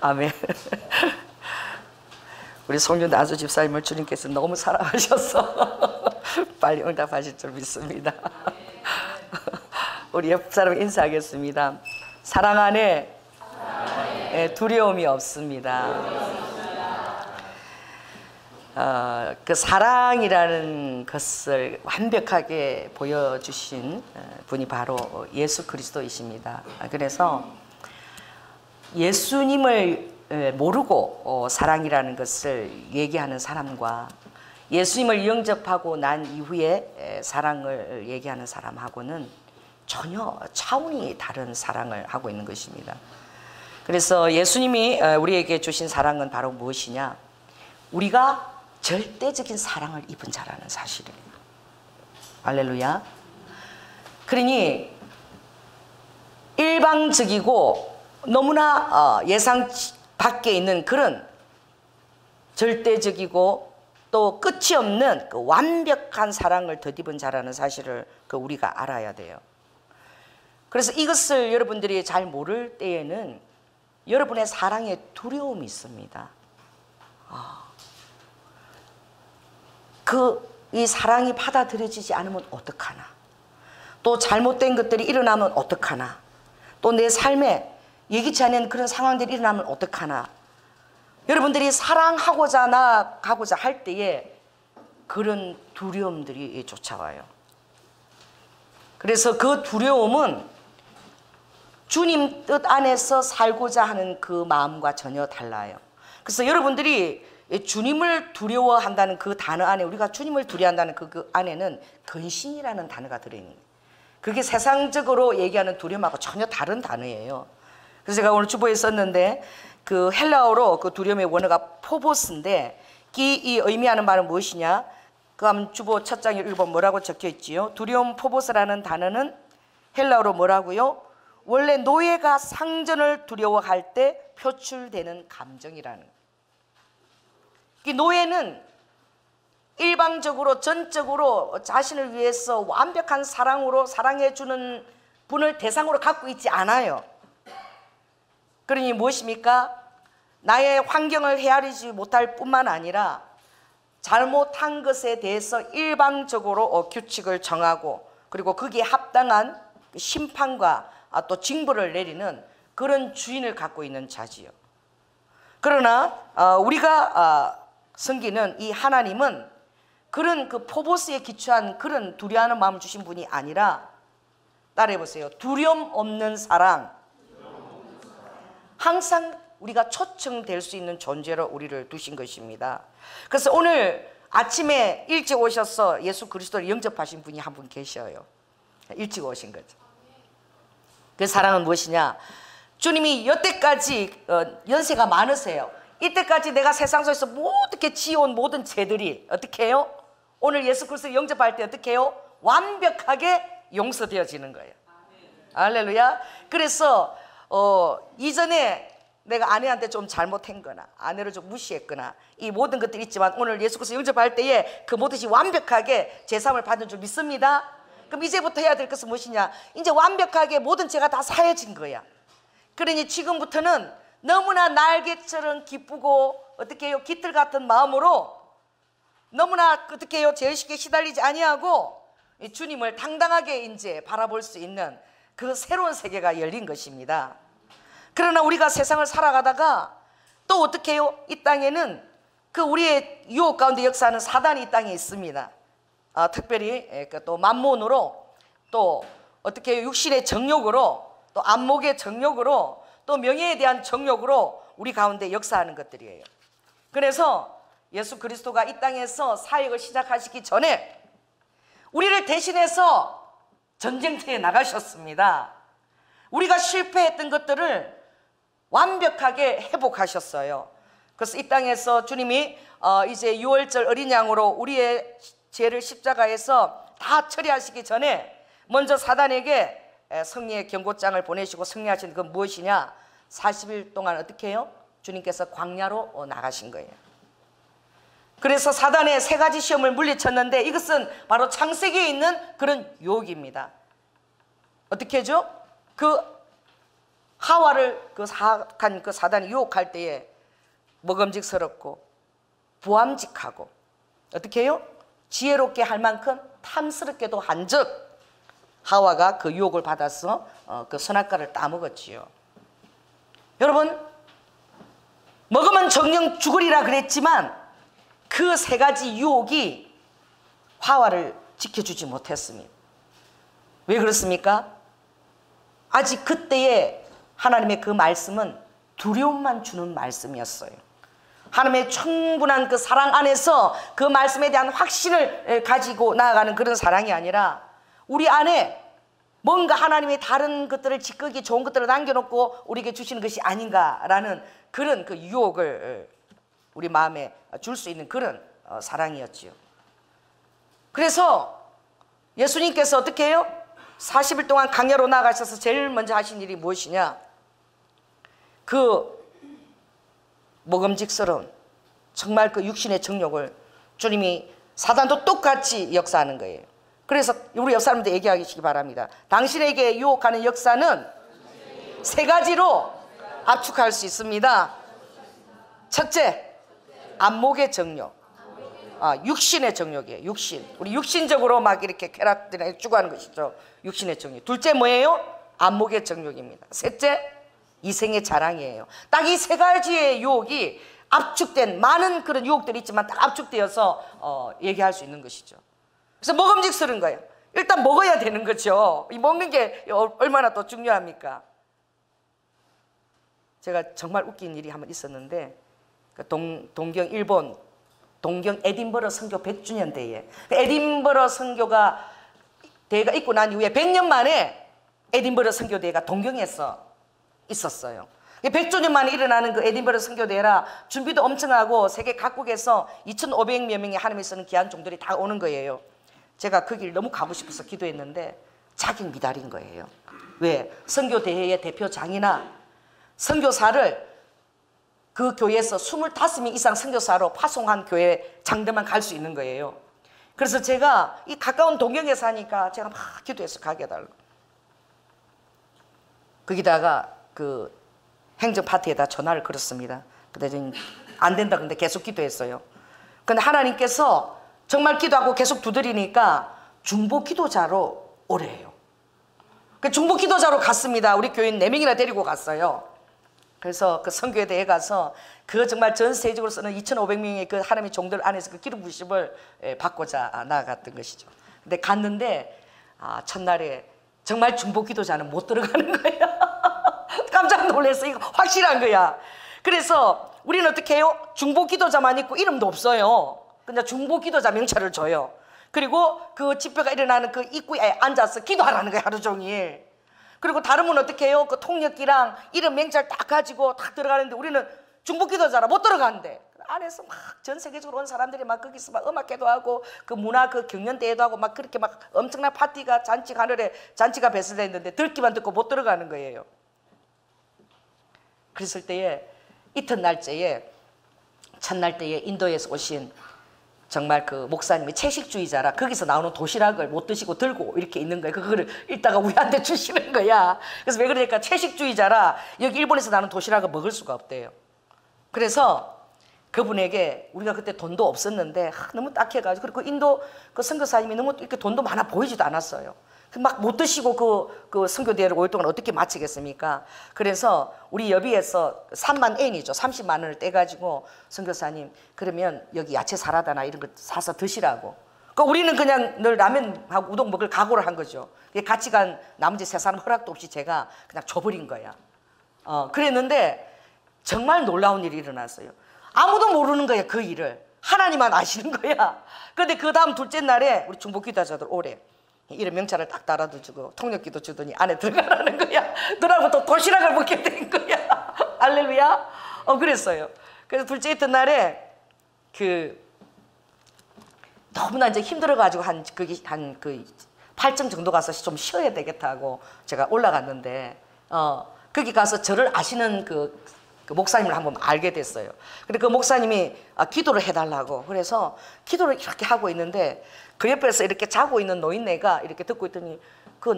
아멘. 우리 송윤아주 집사님을 주님께서 너무 사랑하셔서 빨리 응답하실 줄 믿습니다. 우리 옆 사람 인사하겠습니다. 사랑 안에 두려움이 없습니다. 그 사랑이라는 것을 완벽하게 보여주신 분이 바로 예수 그리스도이십니다. 그래서 예수님을 모르고 사랑이라는 것을 얘기하는 사람과 예수님을 영접하고 난 이후에 사랑을 얘기하는 사람하고는 전혀 차원이 다른 사랑을 하고 있는 것입니다. 그래서 예수님이 우리에게 주신 사랑은 바로 무엇이냐? 우리가 절대적인 사랑을 입은 자라는 사실이에요. 할렐루야. 그러니 일방적이고 너무나 예상 밖에 있는 그런 절대적이고 또 끝이 없는 그 완벽한 사랑을 덧입은 자라는 사실을 우리가 알아야 돼요. 그래서 이것을 여러분들이 잘 모를 때에는 여러분의 사랑에 두려움이 있습니다. 이 사랑이 받아들여지지 않으면 어떡하나, 또 잘못된 것들이 일어나면 어떡하나, 또 내 삶에 예기치 않은 그런 상황들이 일어나면 어떡하나. 여러분들이 사랑하고자 나가고자 할 때에 그런 두려움들이 쫓아와요. 그래서 그 두려움은 주님 뜻 안에서 살고자 하는 그 마음과 전혀 달라요. 그래서 여러분들이 주님을 두려워한다는 그 단어 안에, 우리가 주님을 두려워한다는 그 안에는 근신이라는 단어가 들어있는 거예요. 그게 세상적으로 얘기하는 두려움하고 전혀 다른 단어예요. 그래서 제가 오늘 주보에 썼는데 그 헬라어로 그 두려움의 원어가 포보스인데 이 의미하는 말은 무엇이냐? 그 한번 주보 첫 장에 읽어보면 뭐라고 적혀 있지요? 두려움 포보스라는 단어는 헬라어로 뭐라고요? 원래 노예가 상전을 두려워할 때 표출되는 감정이라는 거예요. 이 노예는 일방적으로 전적으로 자신을 위해서 완벽한 사랑으로 사랑해주는 분을 대상으로 갖고 있지 않아요. 그러니 무엇입니까? 나의 환경을 헤아리지 못할 뿐만 아니라 잘못한 것에 대해서 일방적으로 규칙을 정하고 그리고 거기에 합당한 심판과 또 징벌을 내리는 그런 주인을 갖고 있는 자지요. 그러나 우리가 섬기는 이 하나님은 그런 그 포보스에 기초한 그런 두려워하는 마음을 주신 분이 아니라, 따라해 보세요. 두려움 없는 사랑. 항상 우리가 초청될 수 있는 존재로 우리를 두신 것입니다. 그래서 오늘 아침에 일찍 오셔서 예수 그리스도를 영접하신 분이 한 분 계셔요. 일찍 오신 거죠. 그 사랑은 무엇이냐? 주님이 여태까지 연세가 많으세요. 이때까지 내가 세상 속에서 어떻게 지어온 모든 죄들이 어떻게 해요? 오늘 예수 그리스도를 영접할 때 어떻게 해요? 완벽하게 용서되어지는 거예요. 할렐루야. 그래서 이전에 내가 아내한테 좀 잘못한 거나 아내를 좀 무시했거나 이 모든 것들이 있지만 오늘 예수 그리스도 영접할 때에 그 모든 것이 완벽하게 제사함을 받는 줄 믿습니다. 그럼 이제부터 해야 될 것은 무엇이냐? 이제 완벽하게 모든 죄가 다 사해진 거야. 그러니 지금부터는 너무나 날개처럼 기쁘고 어떻게 해요? 깃털 같은 마음으로 너무나 어떻게 해요? 죄의식에 시달리지 아니하고 주님을 당당하게 이제 바라볼 수 있는 그 새로운 세계가 열린 것입니다. 그러나 우리가 세상을 살아가다가 또 어떻게 해요? 이 땅에는 그 우리의 유혹 가운데 역사하는 사단이 이 땅에 있습니다. 특별히 또 만몬으로 또 어떻게 해요? 육신의 정욕으로 또 안목의 정욕으로 또 명예에 대한 정욕으로 우리 가운데 역사하는 것들이에요. 그래서 예수 그리스도가 이 땅에서 사역을 시작하시기 전에 우리를 대신해서 전쟁터에 나가셨습니다. 우리가 실패했던 것들을 완벽하게 회복하셨어요. 그래서 이 땅에서 주님이 이제 유월절 어린 양으로 우리의 죄를 십자가에서 다 처리하시기 전에 먼저 사단에게 승리의 경고장을 보내시고 승리하신 그 무엇이냐? 40일 동안 어떻게 해요? 주님께서 광야로 나가신 거예요. 그래서 사단의 세 가지 시험을 물리쳤는데 이것은 바로 창세기에 있는 그런 유혹입니다. 어떻게 하죠? 그 하와를 그 사악한 그 사단이 유혹할 때에 먹음직스럽고 부함직하고 어떻게 해요? 지혜롭게 할 만큼 탐스럽게도 한즉 하와가 그 유혹을 받아서 그 선악과를 따먹었지요. 여러분, 먹으면 정령 죽으리라 그랬지만 그 세 가지 유혹이 하와를 지켜주지 못했습니다. 왜 그렇습니까? 아직 그때의 하나님의 그 말씀은 두려움만 주는 말씀이었어요. 하나님의 충분한 그 사랑 안에서 그 말씀에 대한 확신을 가지고 나아가는 그런 사랑이 아니라 우리 안에 뭔가 하나님의 다른 것들을 지극히 좋은 것들을 남겨놓고 우리에게 주시는 것이 아닌가라는 그런 그 유혹을 우리 마음에 줄 수 있는 그런 사랑이었지요. 그래서 예수님께서 어떻게 해요? 40일 동안 강야로 나가셔서 제일 먼저 하신 일이 무엇이냐? 그 먹음직스러운 정말 그 육신의 정욕을 주님이 사단도 똑같이 역사하는 거예요. 그래서 우리 옆 사람들 얘기하시기 바랍니다. 당신에게 유혹하는 역사는 세 가지로 압축할 수 있습니다. 첫째, 안목의 정욕. 육신의 정욕이에요. 육신. 우리 육신적으로 막 이렇게 쾌락들에 추구하는 것이죠. 육신의 정욕. 둘째 뭐예요? 안목의 정욕입니다. 셋째, 이생의 자랑이에요. 딱 이 세 가지의 유혹이 압축된 많은 그런 유혹들이 있지만 딱 압축되어서 얘기할 수 있는 것이죠. 그래서 먹음직스러운 거예요. 일단 먹어야 되는 거죠. 이 먹는 게 얼마나 또 중요합니까? 제가 정말 웃긴 일이 한번 있었는데 동경 일본 동경 에딘버러 선교 100주년 대회, 에딘버러 선교가 대회가 있고 난 이후에 100년 만에 에딘버러 선교 대회가 동경에서 있었어요. 100주년 만에 일어나는 그 에딘버러 선교 대회라 준비도 엄청 하고 세계 각국에서 2,500여 명의 하나님의 쓰는 귀한 종들이 다 오는 거예요. 제가 그 길 너무 가고 싶어서 기도했는데 자격 미달인 거예요. 왜? 선교 대회의 대표장이나 선교사를 그 교회에서 25명 이상 선교사로 파송한 교회 장들만 갈 수 있는 거예요. 그래서 제가 이 가까운 동경에 사니까 제가 막 기도해서 가게 해달라고. 거기다가 그 행정 파트에다 전화를 걸었습니다. 근데 안 된다 근데 계속 기도했어요. 근데 하나님께서 정말 기도하고 계속 두드리니까 중보 기도자로 오래요. 그 중보 기도자로 갔습니다. 우리 교인 4명이나 데리고 갔어요. 그래서 그 선교에 대해 가서 그 정말 전 세계적으로 쓰는 2,500명의 그 하나님의 종들 안에서 그 기름 부으심을 받고자 나아갔던 것이죠. 근데 갔는데 첫날에 정말 중보 기도자는 못 들어가는 거야. 깜짝 놀랐어. 이거 확실한 거야. 그래서 우리는 어떻게 해요? 중보 기도자만 있고 이름도 없어요. 그냥 중보 기도자 명찰을 줘요. 그리고 그 집회가 일어나는 그 입구에 앉아서 기도하라는 거야, 하루 종일. 그리고 다른 분은 어떻게 해요? 그 통역기랑 이름 명찰 딱 가지고 딱 들어가는데 우리는 중보 기도자라 못 들어가는데 안에서 막 전 세계적으로 온 사람들이 막 거기서 막 음악회도 하고 그 문화 그 경연대회도 하고 막 그렇게 막 엄청난 파티가 잔치 하늘에 잔치가 배설되어 있는데 듣기만 듣고 못 들어가는 거예요. 그랬을 때에 이튿날째에 첫날 때에 인도에서 오신 정말 그 목사님이 채식주의자라 거기서 나오는 도시락을 못 드시고 들고 이렇게 있는 거예요. 그거를 읽다가 우리한테 주시는 거야. 그래서 왜 그러니까 채식주의자라 여기 일본에서 나오는 도시락을 먹을 수가 없대요. 그래서 그분에게 우리가 그때 돈도 없었는데 너무 딱해가지고 그리고 인도 그 선교사님이 너무 이렇게 돈도 많아 보이지도 않았어요. 막 못 드시고 그 선교대회를 5일 동안 어떻게 마치겠습니까? 그래서 우리 여비에서 3만 엔이죠. 30만 원을 떼가지고 선교사님 그러면 여기 야채 사라다나 이런 거 사서 드시라고. 그러니까 우리는 그냥 늘 라면하고 우동 먹을 각오를 한 거죠. 같이 간 나머지 3사람 허락도 없이 제가 그냥 줘버린 거야. 그랬는데 정말 놀라운 일이 일어났어요. 아무도 모르는 거야, 그 일을. 하나님만 아시는 거야. 그런데 그 다음 둘째 날에 우리 중보기도자들 오래. 이런 명찰을 딱 달아주고 통역기도 주더니 안에 들어가라는 거야. 들어가고 또 도시락을 먹게 된 거야. 할렐루야. 그랬어요. 그래서 둘째 있던 날에 너무나 이제 힘들어가지고 한 8층 정도 가서 좀 쉬어야 되겠다 하고 제가 올라갔는데 거기 가서 저를 아시는 그 목사님을 한번 알게 됐어요. 근데 그 목사님이 기도를 해달라고 그래서 기도를 이렇게 하고 있는데 그 옆에서 이렇게 자고 있는 노인네가 이렇게 듣고 있더니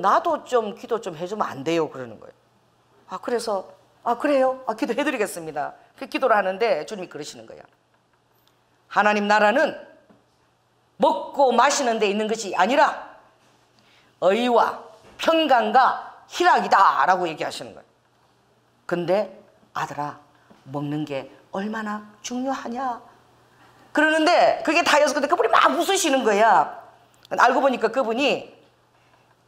나도 좀 기도 좀 해주면 안 돼요 그러는 거예요. 그래서 그래요? 기도해드리겠습니다. 그 기도를 하는데 주님이 그러시는 거야. 하나님 나라는 먹고 마시는 데 있는 것이 아니라 의와 평강과 희락이다 라고 얘기하시는 거예요. 근데 아들아, 먹는 게 얼마나 중요하냐 그러는데, 그게 다였어. 근데 그분이 막 웃으시는 거야. 알고 보니까 그분이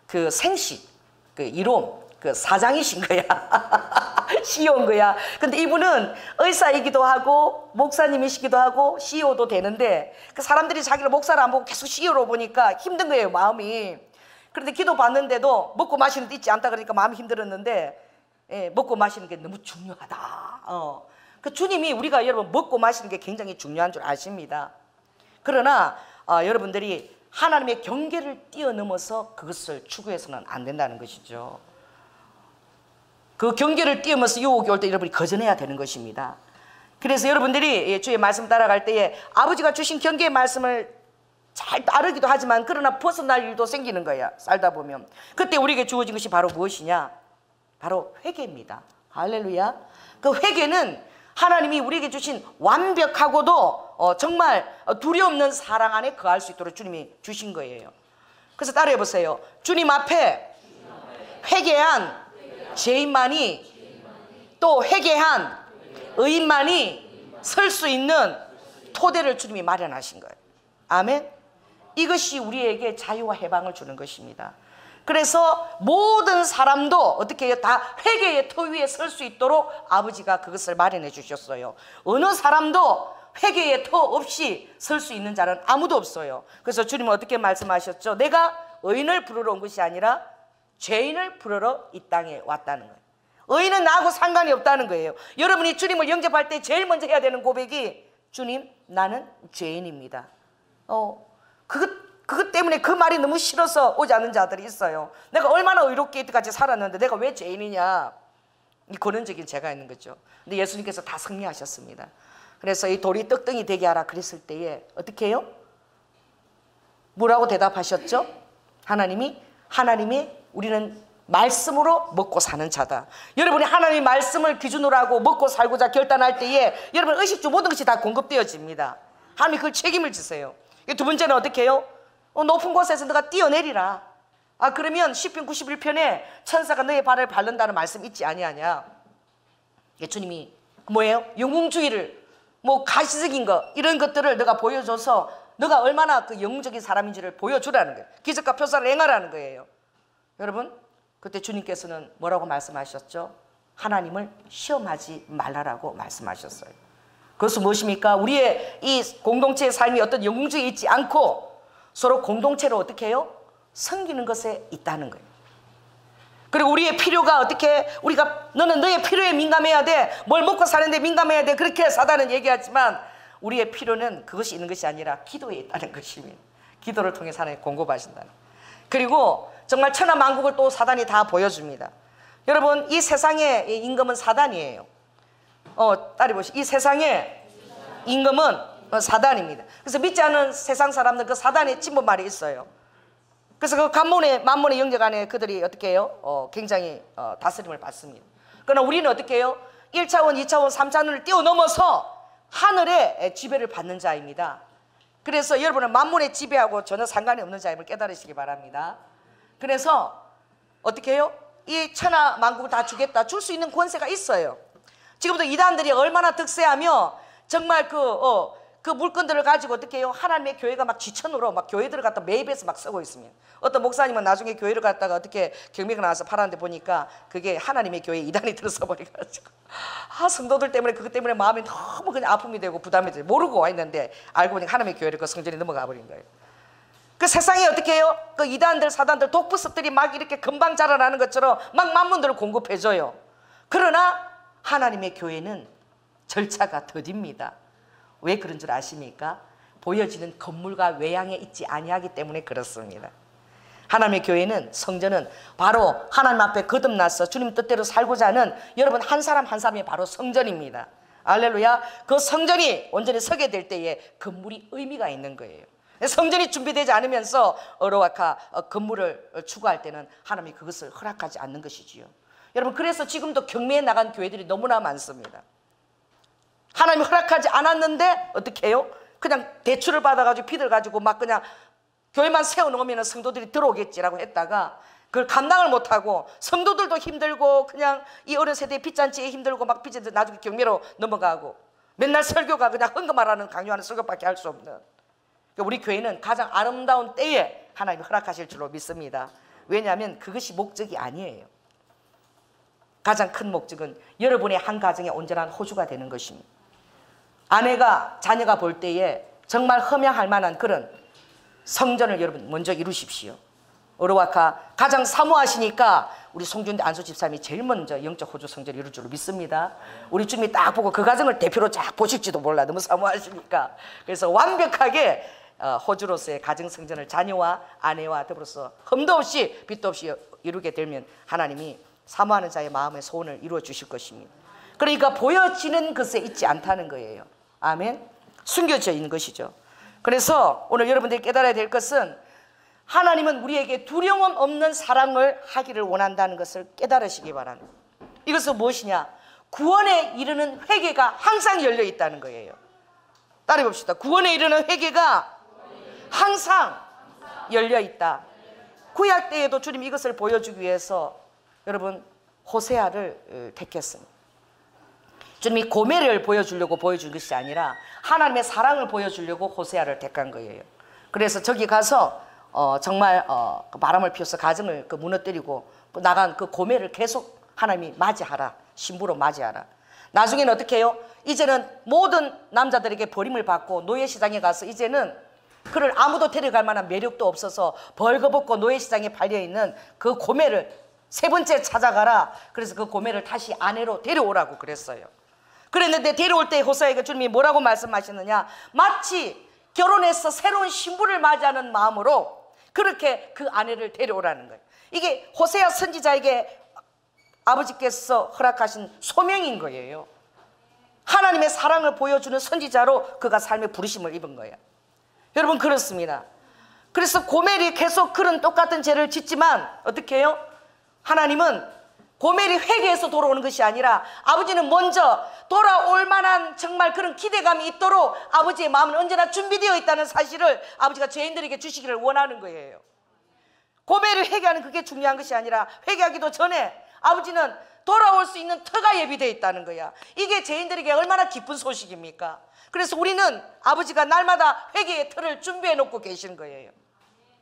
그 생시, 그 이롬, 그 사장이신 거야. CEO인 거야. 근데 이분은 의사이기도 하고 목사님이시기도 하고 CEO도 되는데, 그 사람들이 자기를 목사를 안 보고 계속 CEO로 보니까 힘든 거예요, 마음이. 그런데 기도 받는데도 먹고 마시는 데 있지 않다 그러니까 마음이 힘들었는데, 먹고 마시는 게 너무 중요하다. 그 주님이, 우리가 여러분 먹고 마시는 게 굉장히 중요한 줄 아십니다. 그러나 여러분들이 하나님의 경계를 뛰어넘어서 그것을 추구해서는 안 된다는 것이죠. 그 경계를 뛰어넘어서 유혹이 올 때 여러분이 거절해야 되는 것입니다. 그래서 여러분들이 주의 말씀 따라갈 때에 아버지가 주신 경계의 말씀을 잘 따르기도 하지만, 그러나 벗어날 일도 생기는 거야, 살다 보면. 그때 우리에게 주어진 것이 바로 무엇이냐? 바로 회개입니다. 할렐루야. 그 회개는 하나님이 우리에게 주신 완벽하고도 정말 두려움없는 사랑 안에 거할 수 있도록 주님이 주신 거예요. 그래서 따라해 보세요. 주님 앞에 회개한 죄인만이, 또 회개한 의인만이 설 수 있는 토대를 주님이 마련하신 거예요. 아멘. 이것이 우리에게 자유와 해방을 주는 것입니다. 그래서 모든 사람도 어떻게 해요? 다 회개의 터 위에 설 수 있도록 아버지가 그것을 마련해 주셨어요. 어느 사람도 회개의 터 없이 설 수 있는 자는 아무도 없어요. 그래서 주님은 어떻게 말씀하셨죠? 내가 의인을 부르러 온 것이 아니라 죄인을 부르러 이 땅에 왔다는 거예요. 의인은 나하고 상관이 없다는 거예요. 여러분이 주님을 영접할 때 제일 먼저 해야 되는 고백이, 주님, 나는 죄인입니다. 그것 때문에 그 말이 너무 싫어서 오지 않는 자들이 있어요. 내가 얼마나 의롭게 이때까지 살았는데 내가 왜 죄인이냐, 이 근원적인 죄가 있는 거죠. 근데 예수님께서 다 승리하셨습니다. 그래서 이 돌이 떡덩이 되게 하라 그랬을 때에 어떻게 해요? 뭐라고 대답하셨죠? 하나님이 우리는 말씀으로 먹고 사는 자다. 여러분이 하나님의 말씀을 기준으로 하고 먹고 살고자 결단할 때에 여러분 의식주 모든 것이 다 공급되어집니다. 하나님이 그걸 책임을 지세요. 두 번째는 어떻게 해요? 높은 곳에서 너가 뛰어내리라. 그러면 시편 91편에 천사가 너의 발을 밟는다는 말씀 있지 아니하냐. 주님이 뭐예요? 영웅주의를, 가시적인 거, 이런 것들을 너가 보여줘서 너가 얼마나 그 영웅적인 사람인지를 보여주라는 거예요. 기적과 표사를 행하라는 거예요. 여러분, 그때 주님께서는 뭐라고 말씀하셨죠? 하나님을 시험하지 말라라고 말씀하셨어요. 그것은 무엇입니까? 우리의 이 공동체의 삶이 어떤 영웅주의에 있지 않고 서로 공동체로 어떻게 해요? 섬기는 것에 있다는 거예요. 그리고 우리의 필요가 어떻게, 너는 너의 필요에 민감해야 돼, 뭘 먹고 사는데 민감해야 돼, 그렇게 사단은 얘기하지만 우리의 필요는 그것이 있는 것이 아니라 기도에 있다는 것입니다. 기도를 통해 하나님 공급하신다는. 그리고 정말 천하만국을 또 사단이 다 보여줍니다. 여러분, 이 세상의 임금은 사단이에요. 따라 보시죠. 이 세상의 임금은 사단입니다. 그래서 믿지 않은 세상 사람들 그 사단의 침범말이 있어요. 그래서 그 만몬의 영역 안에 그들이 어떻게 해요? 굉장히 다스림을 받습니다. 그러나 우리는 어떻게 해요? 1차원, 2차원, 3차원을 뛰어넘어서 하늘의 지배를 받는 자입니다. 그래서 여러분은 만몬의 지배하고 전혀 상관이 없는 자임을 깨달으시기 바랍니다. 그래서 어떻게 해요? 이 천하 만국을 다 주겠다, 줄 수 있는 권세가 있어요. 지금도 이단들이 얼마나 득세하며 정말 그 물건들을 가지고 어떻게 해요? 하나님의 교회가 막 지천으로 막 교회들을 갖다 매입해서 막 쓰고 있습니다. 어떤 목사님은 나중에 교회를 갖다가 어떻게 경매가 나와서 팔았는데 보니까 그게 하나님의 교회에 이단이 들어서 버려가지고 성도들 때문에 그것 때문에 마음이 너무 그냥 아픔이 되고 부담이 되고 모르고 와 있는데 알고 보니까 하나님의 교회를 그 성전에 넘어가 버린 거예요. 그 세상에 어떻게 해요? 그 이단들, 사단들, 독부습들이 막 이렇게 금방 자라나는 것처럼 막 만문들을 공급해줘요. 그러나 하나님의 교회는 절차가 더딥니다. 왜 그런 줄 아십니까? 보여지는 건물과 외양에 있지 아니하기 때문에 그렇습니다. 하나님의 교회는, 성전은 바로 하나님 앞에 거듭나서 주님 뜻대로 살고자 하는 여러분 한 사람 한 사람이 바로 성전입니다. 할렐루야. 그 성전이 온전히 서게 될 때에 건물이 의미가 있는 거예요. 성전이 준비되지 않으면서 어로와카 건물을 추구할 때는 하나님이 그것을 허락하지 않는 것이지요. 여러분, 그래서 지금도 경매에 나간 교회들이 너무나 많습니다. 하나님이 허락하지 않았는데 어떻게 해요? 그냥 대출을 받아가지고 빚을 가지고 막 그냥 교회만 세워놓으면 성도들이 들어오겠지라고 했다가 그걸 감당을 못하고 성도들도 힘들고 그냥 이 어른 세대의 빚잔치에 힘들고 막 빚에 나중에 경매로 넘어가고 맨날 설교가 그냥 헌금하라는 강요하는 설교밖에 할 수 없는, 우리 교회는 가장 아름다운 때에 하나님이 허락하실 줄로 믿습니다. 왜냐하면 그것이 목적이 아니에요. 가장 큰 목적은 여러분의 한 가정의 온전한 호주가 되는 것입니다. 아내가 자녀가 볼 때에 정말 흠양할 만한 그런 성전을 여러분 먼저 이루십시오. 어르와카 가장 사모하시니까 우리 송준대 안수 집사님이 제일 먼저 영적 호주 성전을 이룰 줄로 믿습니다. 우리 주님이 딱 보고 그 가정을 대표로 쫙 보실지도 몰라, 너무 사모하시니까. 그래서 완벽하게 호주로서의 가정 성전을 자녀와 아내와 더불어서 흠도 없이 빚도 없이 이루게 되면 하나님이 사모하는 자의 마음의 소원을 이루어 주실 것입니다. 그러니까 보여지는 것에 있지 않다는 거예요. 아멘. 숨겨져 있는 것이죠. 그래서 오늘 여러분들이 깨달아야 될 것은 하나님은 우리에게 두려움 없는 사랑을 하기를 원한다는 것을 깨달으시기 바랍니다. 이것은 무엇이냐? 구원에 이르는 회개가 항상 열려 있다는 거예요. 따라해 봅시다. 구원에 이르는 회개가 항상 열려 있다. 구약 때에도 주님 이것을 보여주기 위해서 여러분 호세아를 택했습니다. 주님이 고멜을 보여주려고 보여준 것이 아니라 하나님의 사랑을 보여주려고 호세아를 택한 거예요. 그래서 저기 가서 정말 바람을 피워서 가정을 무너뜨리고 나간 그 고멜을 계속 하나님이 맞이하라, 신부로 맞이하라. 나중에는 어떻게 해요? 이제는 모든 남자들에게 버림을 받고 노예시장에 가서 이제는 그를 아무도 데려갈 만한 매력도 없어서 벌거벗고 노예시장에 팔려있는 그 고멜을 세 번째 찾아가라. 그래서 그 고멜을 다시 아내로 데려오라고 그랬어요. 그랬는데 데려올 때 호세아에게 주님이 뭐라고 말씀하셨느냐? 마치 결혼해서 새로운 신부를 맞이하는 마음으로 그렇게 그 아내를 데려오라는 거예요. 이게 호세아 선지자에게 아버지께서 허락하신 소명인 거예요. 하나님의 사랑을 보여주는 선지자로 그가 삶의 부르심을 입은 거예요. 여러분, 그렇습니다. 그래서 고멜이 계속 그런 똑같은 죄를 짓지만 어떻게 해요? 하나님은 고멜이 회개해서 돌아오는 것이 아니라 아버지는 먼저 돌아올 만한 정말 그런 기대감이 있도록 아버지의 마음은 언제나 준비되어 있다는 사실을 아버지가 죄인들에게 주시기를 원하는 거예요. 고멜을 회개하는 그게 중요한 것이 아니라 회개하기도 전에 아버지는 돌아올 수 있는 터가 예비되어 있다는 거야. 이게 죄인들에게 얼마나 기쁜 소식입니까? 그래서 우리는 아버지가 날마다 회개의 터를 준비해 놓고 계시는 거예요.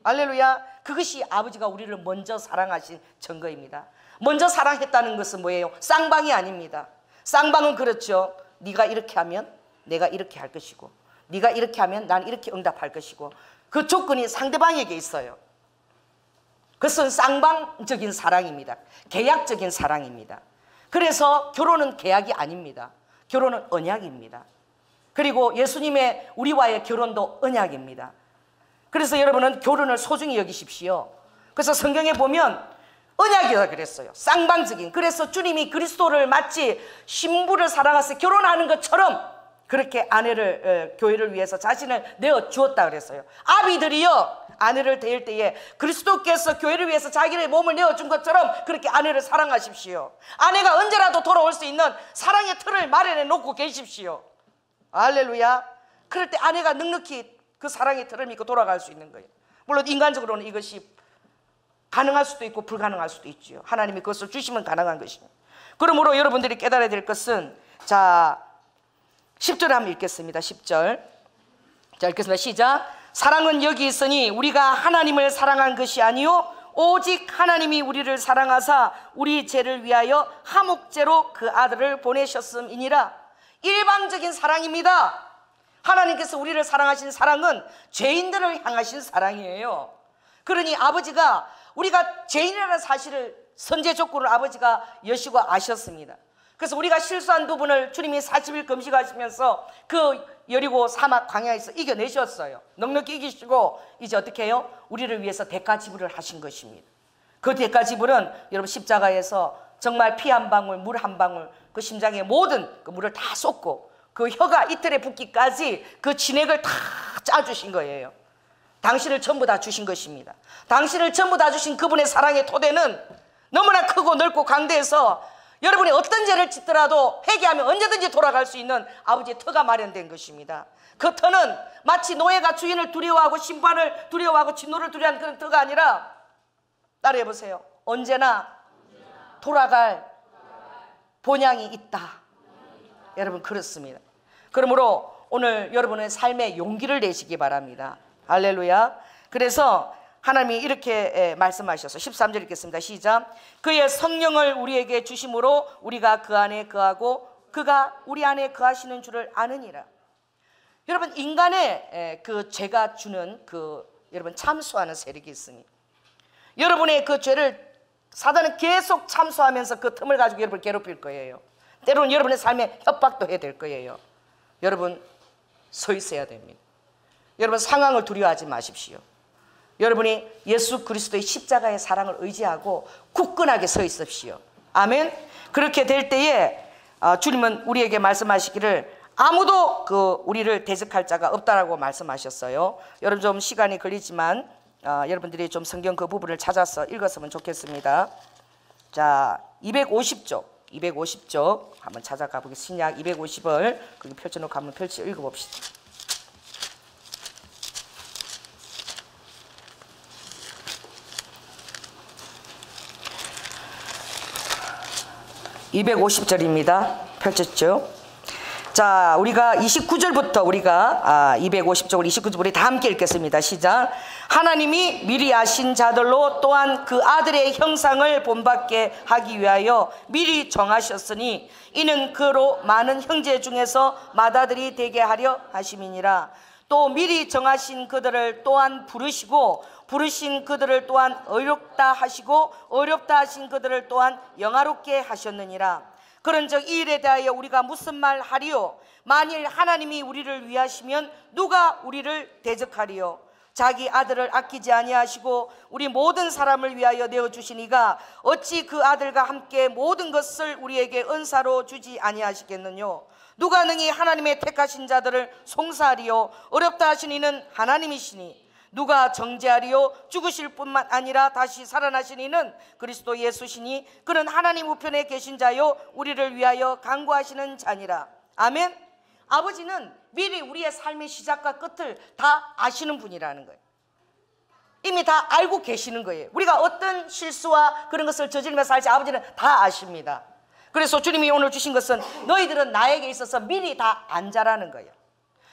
할렐루야. 그것이 아버지가 우리를 먼저 사랑하신 증거입니다. 먼저 사랑했다는 것은 뭐예요? 쌍방이 아닙니다. 쌍방은 그렇죠. 네가 이렇게 하면 내가 이렇게 할 것이고 네가 이렇게 하면 난 이렇게 응답할 것이고 그 조건이 상대방에게 있어요. 그것은 쌍방적인 사랑입니다. 계약적인 사랑입니다. 그래서 결혼은 계약이 아닙니다. 결혼은 언약입니다. 그리고 예수님의 우리와의 결혼도 언약입니다. 그래서 여러분은 결혼을 소중히 여기십시오. 그래서 성경에 보면 언약이라 그랬어요. 쌍방적인. 그래서 주님이 그리스도를 마치 신부를 사랑해서 결혼하는 것처럼 그렇게 아내를 교회를 위해서 자신을 내어 주었다 그랬어요. 아비들이요 아내를 대할 때에 그리스도께서 교회를 위해서 자기의 몸을 내어준 것처럼 그렇게 아내를 사랑하십시오. 아내가 언제라도 돌아올 수 있는 사랑의 틀을 마련해 놓고 계십시오. 할렐루야. 그럴 때 아내가 넉넉히 그 사랑의 틀을 믿고 돌아갈 수 있는 거예요. 물론 인간적으로는 이것이 가능할 수도 있고 불가능할 수도 있죠. 하나님이 그것을 주시면 가능한 것입니다. 그러므로 여러분들이 깨달아야 될 것은, 자 10절 한번 읽겠습니다. 10절. 자 읽겠습니다. 시작. 사랑은 여기 있으니 우리가 하나님을 사랑한 것이 아니요 오직 하나님이 우리를 사랑하사 우리 죄를 위하여 화목제로 그 아들을 보내셨음이니라. 일방적인 사랑입니다. 하나님께서 우리를 사랑하신 사랑은 죄인들을 향하신 사랑이에요. 그러니 아버지가 우리가 죄인이라는 사실을 선제 조건을 아버지가 여시고 아셨습니다. 그래서 우리가 실수한 부분을 주님이 40일 금식하시면서 그 여리고 사막 광야에서 이겨내셨어요. 넉넉히 이기시고 이제 어떻게 해요? 우리를 위해서 대가 지불을 하신 것입니다. 그 대가 지불은 여러분 십자가에서 정말 피 한 방울 물 한 방울 그 심장에 모든 그 물을 다 쏟고 그 혀가 이틀에 붓기까지 그 진액을 다 짜주신 거예요. 당신을 전부 다 주신 것입니다. 당신을 전부 다 주신 그분의 사랑의 토대는 너무나 크고 넓고 강대해서 여러분이 어떤 죄를 짓더라도 회개하면 언제든지 돌아갈 수 있는 아버지의 터가 마련된 것입니다. 그 터는 마치 노예가 주인을 두려워하고 심판을 두려워하고 진노를 두려워하는 그런 터가 아니라, 따라해 보세요. 언제나 돌아갈 본향이 있다. 여러분, 그렇습니다. 그러므로 오늘 여러분의 삶에 용기를 내시기 바랍니다. 할렐루야. 그래서 하나님이 이렇게 말씀하셔서 13절 읽겠습니다. 시작. 그의 성령을 우리에게 주심으로 우리가 그 안에 거하고 그가 우리 안에 거하시는 줄을 아느니라. 여러분, 인간의 그 죄가 주는 여러분 참수하는 세력이 있으니, 여러분의 그 죄를 사단은 계속 참수하면서 그 틈을 가지고 여러분을 괴롭힐 거예요. 때로는 여러분의 삶에 협박도 해야 될 거예요. 여러분, 서 있어야 됩니다. 여러분, 상황을 두려워하지 마십시오. 여러분이 예수 그리스도의 십자가의 사랑을 의지하고 굳건하게 서 있으십시오. 아멘. 그렇게 될 때에 주님은 우리에게 말씀하시기를 아무도 우리를 대적할 자가 없다라고 말씀하셨어요. 여러분, 좀 시간이 걸리지만 여러분들이 좀 성경 그 부분을 찾아서 읽었으면 좋겠습니다. 자, 250쪽 한번 찾아가 보겠습니다. 신약 250을 거기 펼쳐놓고 한번 읽어봅시다. 250절입니다. 펼쳤죠? 자, 우리가 29절부터 우리가 250쪽을 29절 우리 다 함께 읽겠습니다. 시작. 하나님이 미리 아신 자들로 또한 그 아들의 형상을 본받게 하기 위하여 미리 정하셨으니 이는 그로 많은 형제 중에서 맏아들이 되게 하려 하심이니라. 또 미리 정하신 그들을 또한 부르신 그들을 또한 어렵다 하시고 어렵다 하신 그들을 또한 영화롭게 하셨느니라. 그런즉 이 일에 대하여 우리가 무슨 말 하리요? 만일 하나님이 우리를 위하시면 누가 우리를 대적하리요? 자기 아들을 아끼지 아니하시고 우리 모든 사람을 위하여 내어주시니가 어찌 그 아들과 함께 모든 것을 우리에게 은사로 주지 아니하시겠느냐? 누가 능히 하나님의 택하신 자들을 송사하리요? 어렵다 하신 이는 하나님이시니 누가 정죄하리요? 죽으실 뿐만 아니라 다시 살아나신 이는 그리스도 예수시니 그는 하나님 우편에 계신 자요 우리를 위하여 간구하시는 자니라. 아멘. 아버지는 미리 우리의 삶의 시작과 끝을 다 아시는 분이라는 거예요. 이미 다 알고 계시는 거예요. 우리가 어떤 실수와 그런 것을 저지르며 살지 아버지는 다 아십니다. 그래서 주님이 오늘 주신 것은 너희들은 나에게 있어서 미리 다 안자라는 거예요.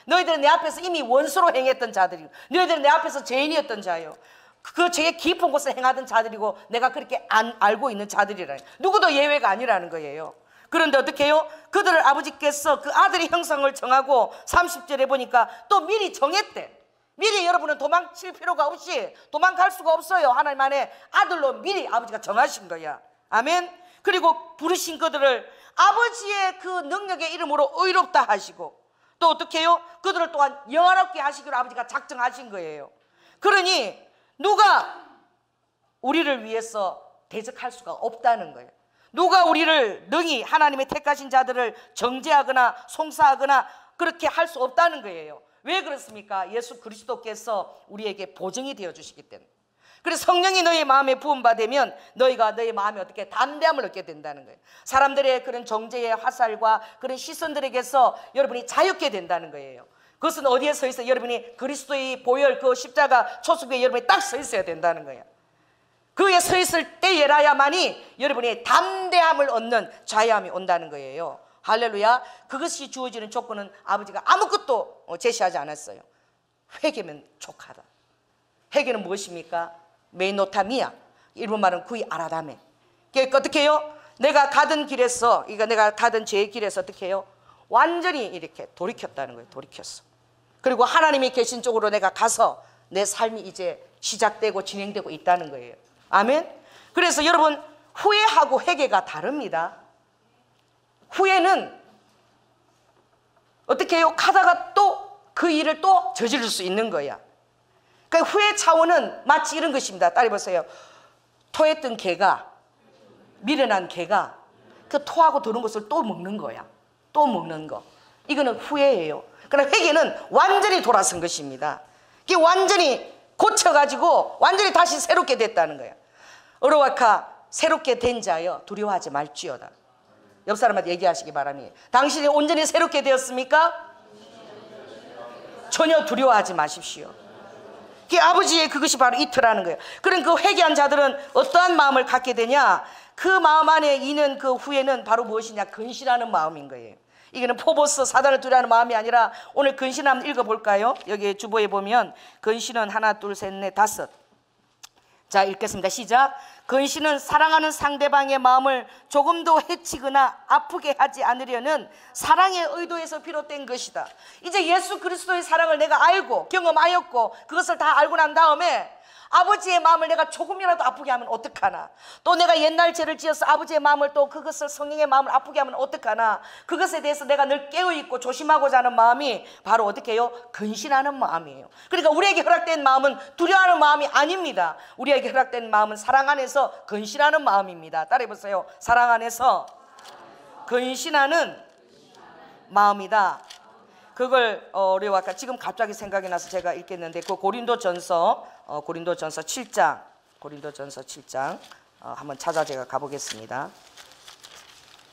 너희들은 내 앞에서 이미 원수로 행했던 자들이고 너희들은 내 앞에서 죄인이었던 자요. 그 죄의 깊은 곳을 행하던 자들이고 내가 그렇게 알고 있는 자들이라는 거예요. 누구도 예외가 아니라는 거예요. 그런데 어떻게 해요? 그들을 아버지께서 그 아들의 형상을 정하고 30절에 보니까 또 미리 정했대. 미리 여러분은 도망칠 필요가 없이 도망갈 수가 없어요. 하나님 안에 아들로 미리 아버지가 정하신 거야. 아멘. 그리고 부르신 그들을 아버지의 그 능력의 이름으로 의롭다 하시고 또 어떻게 해요? 그들을 또한 영화롭게 하시기로 아버지가 작정하신 거예요. 그러니 누가 우리를 위해서 대적할 수가 없다는 거예요. 누가 우리를 능히 하나님의 택하신 자들을 정죄하거나 송사하거나 그렇게 할 수 없다는 거예요. 왜 그렇습니까? 예수 그리스도께서 우리에게 보증이 되어주시기 때문에. 그래서 성령이 너희 마음에 부음받으면 너희가 너희 마음에 어떻게 담대함을 얻게 된다는 거예요. 사람들의 그런 정죄의 화살과 그런 시선들에게서 여러분이 자유케 된다는 거예요. 그것은 어디에 서 있어요? 여러분이 그리스도의 보혈 그 십자가 초석에 여러분이 딱 서 있어야 된다는 거예요. 그에 서 있을 때에라야만이 여러분이 담대함을 얻는 자유함이 온다는 거예요. 할렐루야. 그것이 주어지는 조건은 아버지가 아무것도 제시하지 않았어요. 회개면 족하다. 회개는 무엇입니까? 메노타미야. 일본말은 구이 아라다메. 그러니까 어떻게 해요? 내가 가던 길에서, 그러니까 내가 가던 죄의 길에서 어떻게 해요? 완전히 이렇게 돌이켰다는 거예요. 돌이켰어. 그리고 하나님이 계신 쪽으로 내가 가서 내 삶이 이제 시작되고 진행되고 있다는 거예요. 아멘. 그래서 여러분, 후회하고 회개가 다릅니다. 후회는 어떻게 해요? 가다가 또 그 일을 또 저지를 수 있는 거야. 그러니까 후회 차원은 마치 이런 것입니다. 따라해보세요. 토했던 개가, 미련한 개가 그 토하고 도는 것을 또 먹는 거야. 또 먹는 거. 이거는 후회예요. 그러나 회개는 완전히 돌아선 것입니다. 이게 완전히 고쳐가지고 완전히 다시 새롭게 됐다는 거야. 어로와카 새롭게 된 자여 두려워하지 말지어다. 옆 사람한테 얘기하시기 바랍니다. 당신이 온전히 새롭게 되었습니까? 전혀 두려워하지 마십시오. 아버지의 그것이 바로 이터라는 거예요. 그런 그 회개한 자들은 어떠한 마음을 갖게 되냐? 그 마음 안에 있는 그 후에는 바로 무엇이냐? 근신하는 마음인 거예요. 이거는 포보스 사단을 두려워하는 마음이 아니라 오늘 근신 한번 읽어볼까요? 여기 주보에 보면 근신은 하나 둘 셋 넷 다섯. 자, 읽겠습니다. 시작. 근신은 사랑하는 상대방의 마음을 조금도 해치거나 아프게 하지 않으려는 사랑의 의도에서 비롯된 것이다. 이제 예수 그리스도의 사랑을 내가 알고 경험하였고 그것을 다 알고 난 다음에 아버지의 마음을 내가 조금이라도 아프게 하면 어떡하나, 또 내가 옛날 죄를 지어서 아버지의 마음을 또 그것을 성령의 마음을 아프게 하면 어떡하나, 그것에 대해서 내가 늘 깨어있고 조심하고자 하는 마음이 바로 어떻게 해요? 근신하는 마음이에요. 그러니까 우리에게 허락된 마음은 두려워하는 마음이 아닙니다. 우리에게 허락된 마음은 사랑 안에서 근신하는 마음입니다. 따라해보세요. 사랑 안에서 근신하는 마음이다. 그걸 우리 아까 지금 갑자기 생각이 나서 제가 읽겠는데, 그 고린도전서 7장 한번 찾아 제가 가보겠습니다.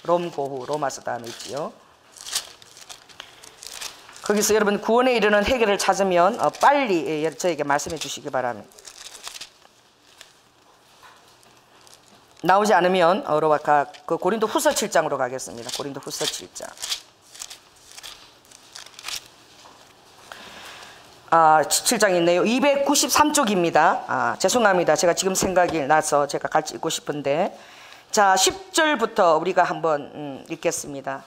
롬고후 로마서 다음에 있지요. 거기서 여러분 구원에 이르는 해결을 찾으면 빨리 저에게 말씀해 주시기 바랍니다. 나오지 않으면 그 고린도 후서 7장으로 가겠습니다. 고린도 후서 7장. 7장 있네요. 293쪽입니다. 죄송합니다. 제가 지금 생각이 나서 제가 같이 읽고 싶은데, 자 10절부터 우리가 한번 읽겠습니다.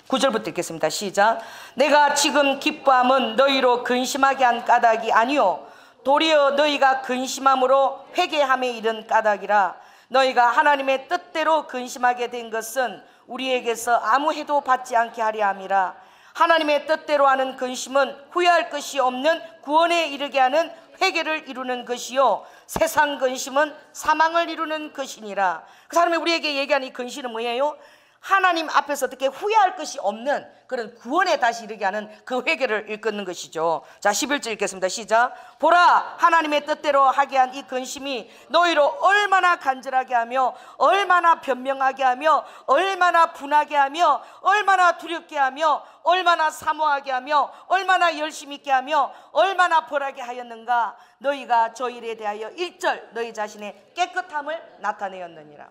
9절부터 읽겠습니다. 시작. 내가 지금 기뻐함은 너희로 근심하게 한 까닭이 아니요 도리어 너희가 근심함으로 회개함에 이른 까닭이라. 너희가 하나님의 뜻대로 근심하게 된 것은 우리에게서 아무 해도 받지 않게 하려 함이라. 하나님의 뜻대로 하는 근심은 후회할 것이 없는 구원에 이르게 하는 회개를 이루는 것이요 세상 근심은 사망을 이루는 것이니라. 그 사람이 우리에게 얘기하는 이 근심은 뭐예요? 하나님 앞에서 어떻게 후회할 것이 없는 그런 구원에 다시 이르게 하는 그 회개를 일컫는 것이죠. 자 11절 읽겠습니다. 시작. 보라, 하나님의 뜻대로 하게 한 이 근심이 너희로 얼마나 간절하게 하며 얼마나 변명하게 하며 얼마나 분하게 하며 얼마나 두렵게 하며 얼마나 사모하게 하며 얼마나 열심히 있게 하며 얼마나 벌하게 하였는가. 너희가 저 일에 대하여 1절 너희 자신의 깨끗함을 나타내었느니라.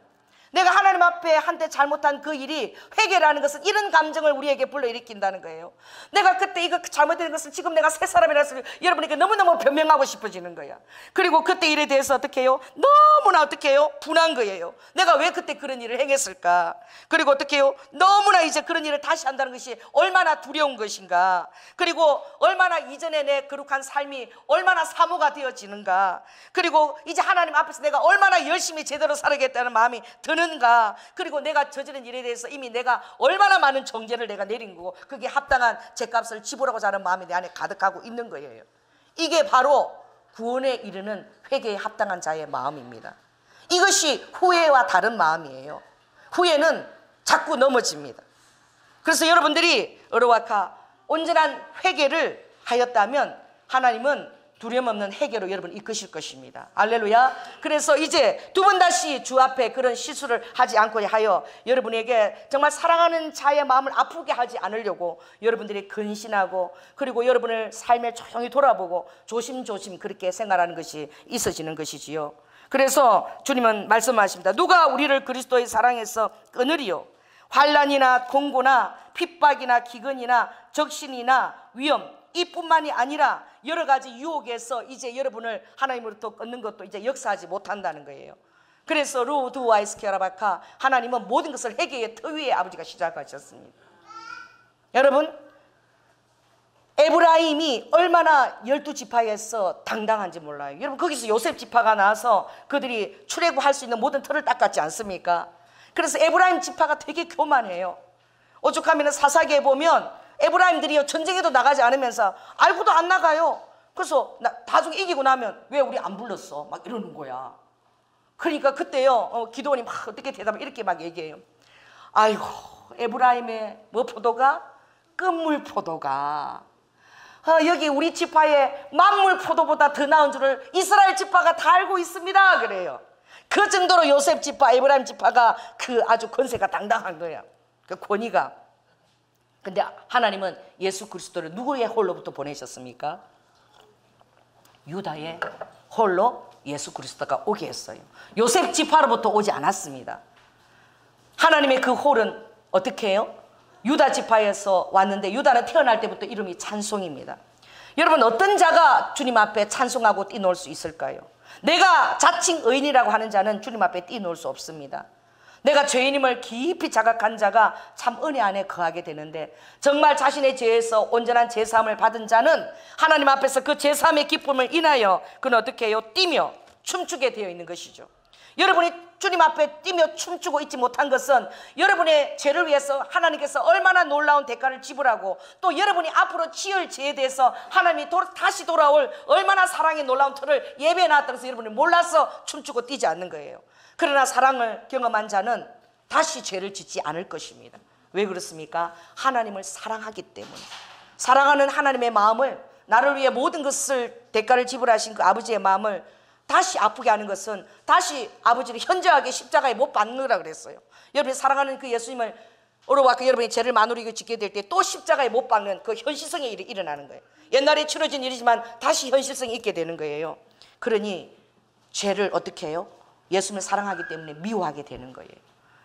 내가 하나님 앞에 한때 잘못한 그 일이, 회개라는 것은 이런 감정을 우리에게 불러일으킨다는 거예요. 내가 그때 이거 잘못된 것을 지금 내가 새 사람이라서 여러분에게 너무너무 변명하고 싶어지는 거야. 그리고 그때 일에 대해서 어떻게 해요? 너무나 어떻게 해요? 분한 거예요. 내가 왜 그때 그런 일을 행했을까? 그리고 어떻게 해요? 너무나 이제 그런 일을 다시 한다는 것이 얼마나 두려운 것인가. 그리고 얼마나 이전에 내 거룩한 삶이 얼마나 사모가 되어지는가. 그리고 이제 하나님 앞에서 내가 얼마나 열심히 제대로 살아야겠다는 마음이 드는, 그리고 내가 저지른 일에 대해서 이미 내가 얼마나 많은 정죄를 내가 내린 거고 그게 합당한 죄값을 지불하고자 하는 마음이 내 안에 가득하고 있는 거예요. 이게 바로 구원에 이르는 회개에 합당한 자의 마음입니다. 이것이 후회와 다른 마음이에요. 후회는 자꾸 넘어집니다. 그래서 여러분들이 어로와카 온전한 회개를 하였다면 하나님은 두려움 없는 회개로 여러분 이끄실 것입니다. 할렐루야. 그래서 이제 두 번 다시 주 앞에 그런 실수를 하지 않고 하여 여러분에게 정말 사랑하는 자의 마음을 아프게 하지 않으려고 여러분들이 근신하고, 그리고 여러분을 삶에 조용히 돌아보고 조심조심 그렇게 생활하는 것이 있어지는 것이지요. 그래서 주님은 말씀하십니다. 누가 우리를 그리스도의 사랑에서 끊으리요? 환난이나 공고나 핍박이나 기근이나 적신이나 위험, 이뿐만이 아니라 여러 가지 유혹에서 이제 여러분을 하나님으로부터 끊는 것도 이제 역사하지 못한다는 거예요. 그래서 루두와이스케라바카, 하나님은 모든 것을 회개의 터 위에 아버지가 시작하셨습니다. 여러분, 에브라임이 얼마나 12지파에서 당당한지 몰라요. 여러분, 거기서 요셉 지파가 나와서 그들이 출애굽할 수 있는 모든 틀을 닦았지 않습니까? 그래서 에브라임 지파가 되게 교만해요. 오죽하면 사사기에 보면 에브라임들이 전쟁에도 나가지 않으면서 알고도 안 나가요. 그래서 나중에 이기고 나면 왜 우리 안 불렀어? 막 이러는 거야. 그러니까 그때요 기도원이 막 어떻게 대답을 이렇게 막 얘기해요. 아이고, 에브라임의 뭐 포도가? 끝물 포도가 여기 우리 지파의 만물 포도보다 더 나은 줄을 이스라엘 지파가 다 알고 있습니다. 그래요. 그 정도로 요셉 지파, 에브라임 지파가 그 아주 권세가 당당한 거야. 그 권위가. 근데 하나님은 예수 그리스도를 누구의 홀로부터 보내셨습니까? 유다의 홀로 예수 그리스도가 오게 했어요. 요셉 지파로부터 오지 않았습니다. 하나님의 그 홀은 어떻게 해요? 유다 지파에서 왔는데, 유다는 태어날 때부터 이름이 찬송입니다. 여러분, 어떤 자가 주님 앞에 찬송하고 뛰놀 수 있을까요? 내가 자칭 의인이라고 하는 자는 주님 앞에 뛰놀 수 없습니다. 내가 죄인임을 깊이 자각한 자가 참 은혜 안에 거하게 되는데, 정말 자신의 죄에서 온전한 제사함을 받은 자는 하나님 앞에서 그 제사함의 기쁨을 인하여 그는 어떻게 해요? 뛰며 춤추게 되어 있는 것이죠. 여러분이 주님 앞에 뛰며 춤추고 있지 못한 것은 여러분의 죄를 위해서 하나님께서 얼마나 놀라운 대가를 지불하고, 또 여러분이 앞으로 지을 죄에 대해서 하나님이 다시 돌아올 얼마나 사랑의 놀라운 터를 예배해 놨다는 것을 여러분이 몰라서 춤추고 뛰지 않는 거예요. 그러나 사랑을 경험한 자는 다시 죄를 짓지 않을 것입니다. 왜 그렇습니까? 하나님을 사랑하기 때문에. 사랑하는 하나님의 마음을, 나를 위해 모든 것을 대가를 지불하신 그 아버지의 마음을 다시 아프게 하는 것은 다시 아버지를 현저하게 십자가에 못 박느라 그랬어요. 여러분이 사랑하는 그 예수님을 어려워서 여러분이 죄를 마누리고 짓게 될 때 또 십자가에 못 박는 그 현실성의 일이 일어나는 거예요. 옛날에 치러진 일이지만 다시 현실성이 있게 되는 거예요. 그러니 죄를 어떻게 해요? 예수님을 사랑하기 때문에 미워하게 되는 거예요.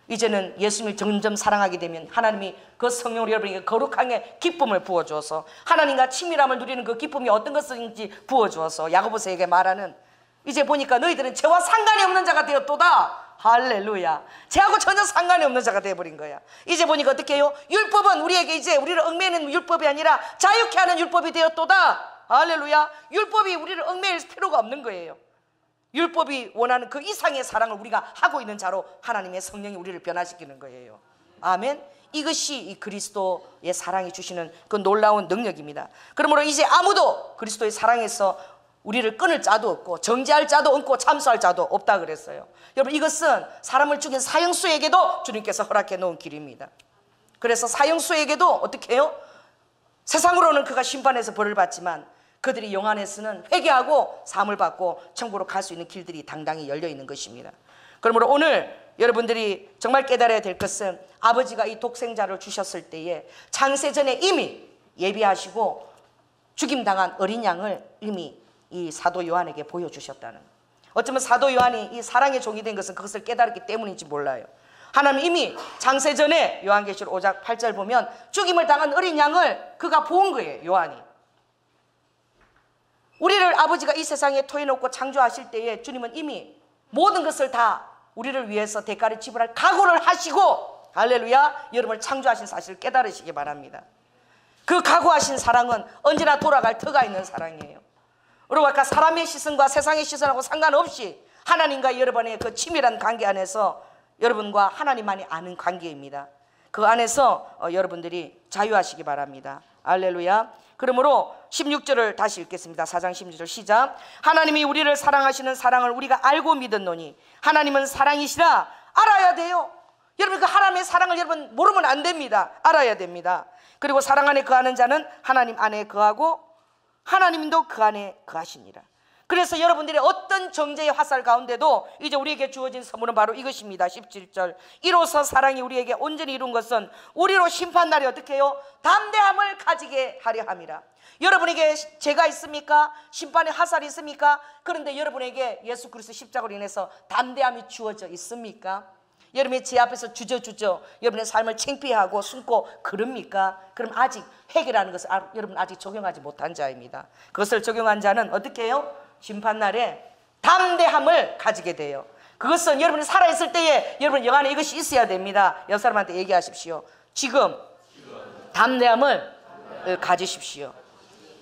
이제는 예수님을 점점 사랑하게 되면 하나님이 그 성령으로 여러분에게 거룩함의 기쁨을 부어주어서 하나님과 친밀함을 누리는 그 기쁨이 어떤 것인지 부어주어서 야고보서에게 말하는, 이제 보니까 너희들은 죄와 상관이 없는 자가 되었도다. 할렐루야. 죄하고 전혀 상관이 없는 자가 되어버린 거야. 이제 보니까 어떻게 해요? 율법은 우리에게 이제 우리를 얽매이는 율법이 아니라 자유케 하는 율법이 되었도다. 할렐루야. 율법이 우리를 얽매일 필요가 없는 거예요. 율법이 원하는 그 이상의 사랑을 우리가 하고 있는 자로 하나님의 성령이 우리를 변화시키는 거예요. 아멘. 이것이 이 그리스도의 사랑이 주시는 그 놀라운 능력입니다. 그러므로 이제 아무도 그리스도의 사랑에서 우리를 끊을 자도 없고 정죄할 자도 없고 참수할 자도 없다 그랬어요. 여러분, 이것은 사람을 죽인 사형수에게도 주님께서 허락해 놓은 길입니다. 그래서 사형수에게도 어떻게 해요? 세상으로는 그가 심판에서 벌을 받지만 그들이 영안에서는 회개하고 사함을 받고 천국으로 갈 수 있는 길들이 당당히 열려 있는 것입니다. 그러므로 오늘 여러분들이 정말 깨달아야 될 것은, 아버지가 이 독생자를 주셨을 때에 창세전에 이미 예비하시고 죽임당한 어린 양을 이미 이 사도 요한에게 보여주셨다는, 어쩌면 사도 요한이 이 사랑의 종이 된 것은 그것을 깨달았기 때문인지 몰라요. 하나님 이미 창세전에 요한계시록 5장 8절 보면 죽임을 당한 어린 양을 그가 본 거예요. 요한이. 우리를 아버지가 이 세상에 토해놓고 창조하실 때에 주님은 이미 모든 것을 다 우리를 위해서 대가를 지불할 각오를 하시고, 할렐루야, 여러분을 창조하신 사실을 깨달으시기 바랍니다. 그 각오하신 사랑은 언제나 돌아갈 터가 있는 사랑이에요. 여러분, 아까 사람의 시선과 세상의 시선하고 상관없이 하나님과 여러분의 그 치밀한 관계 안에서 여러분과 하나님만이 아는 관계입니다. 그 안에서 여러분들이 자유하시기 바랍니다. 할렐루야. 그러므로 16절을 다시 읽겠습니다. 4장 16절 시작. 하나님이 우리를 사랑하시는 사랑을 우리가 알고 믿었노니 하나님은 사랑이시라. 알아야 돼요. 여러분, 그 하나님의 사랑을 여러분 모르면 안 됩니다. 알아야 됩니다. 그리고 사랑 안에 거하는 자는 하나님 안에 거하고 하나님도 그 안에 거하시니라. 그래서 여러분들의 어떤 정죄의 화살 가운데도 이제 우리에게 주어진 선물은 바로 이것입니다. 17절. 이로써 사랑이 우리에게 온전히 이룬 것은 우리로 심판날에 어떻게 해요? 담대함을 가지게 하려 함이라. 여러분에게 죄가 있습니까? 심판의 화살이 있습니까? 그런데 여러분에게 예수 그리스도 십자가로 인해서 담대함이 주어져 있습니까? 여러분의 죄 앞에서 주저주저 여러분의 삶을 창피하고 숨고 그럽니까? 그럼 아직 회개라는 것을 여러분 아직 적용하지 못한 자입니다. 그것을 적용한 자는 어떻게 해요? 심판날에 담대함을 가지게 돼요. 그것은 여러분이 살아있을 때에 여러분 영 안에 이것이 있어야 됩니다. 옆 사람한테 얘기하십시오. 지금 담대함을 가지십시오.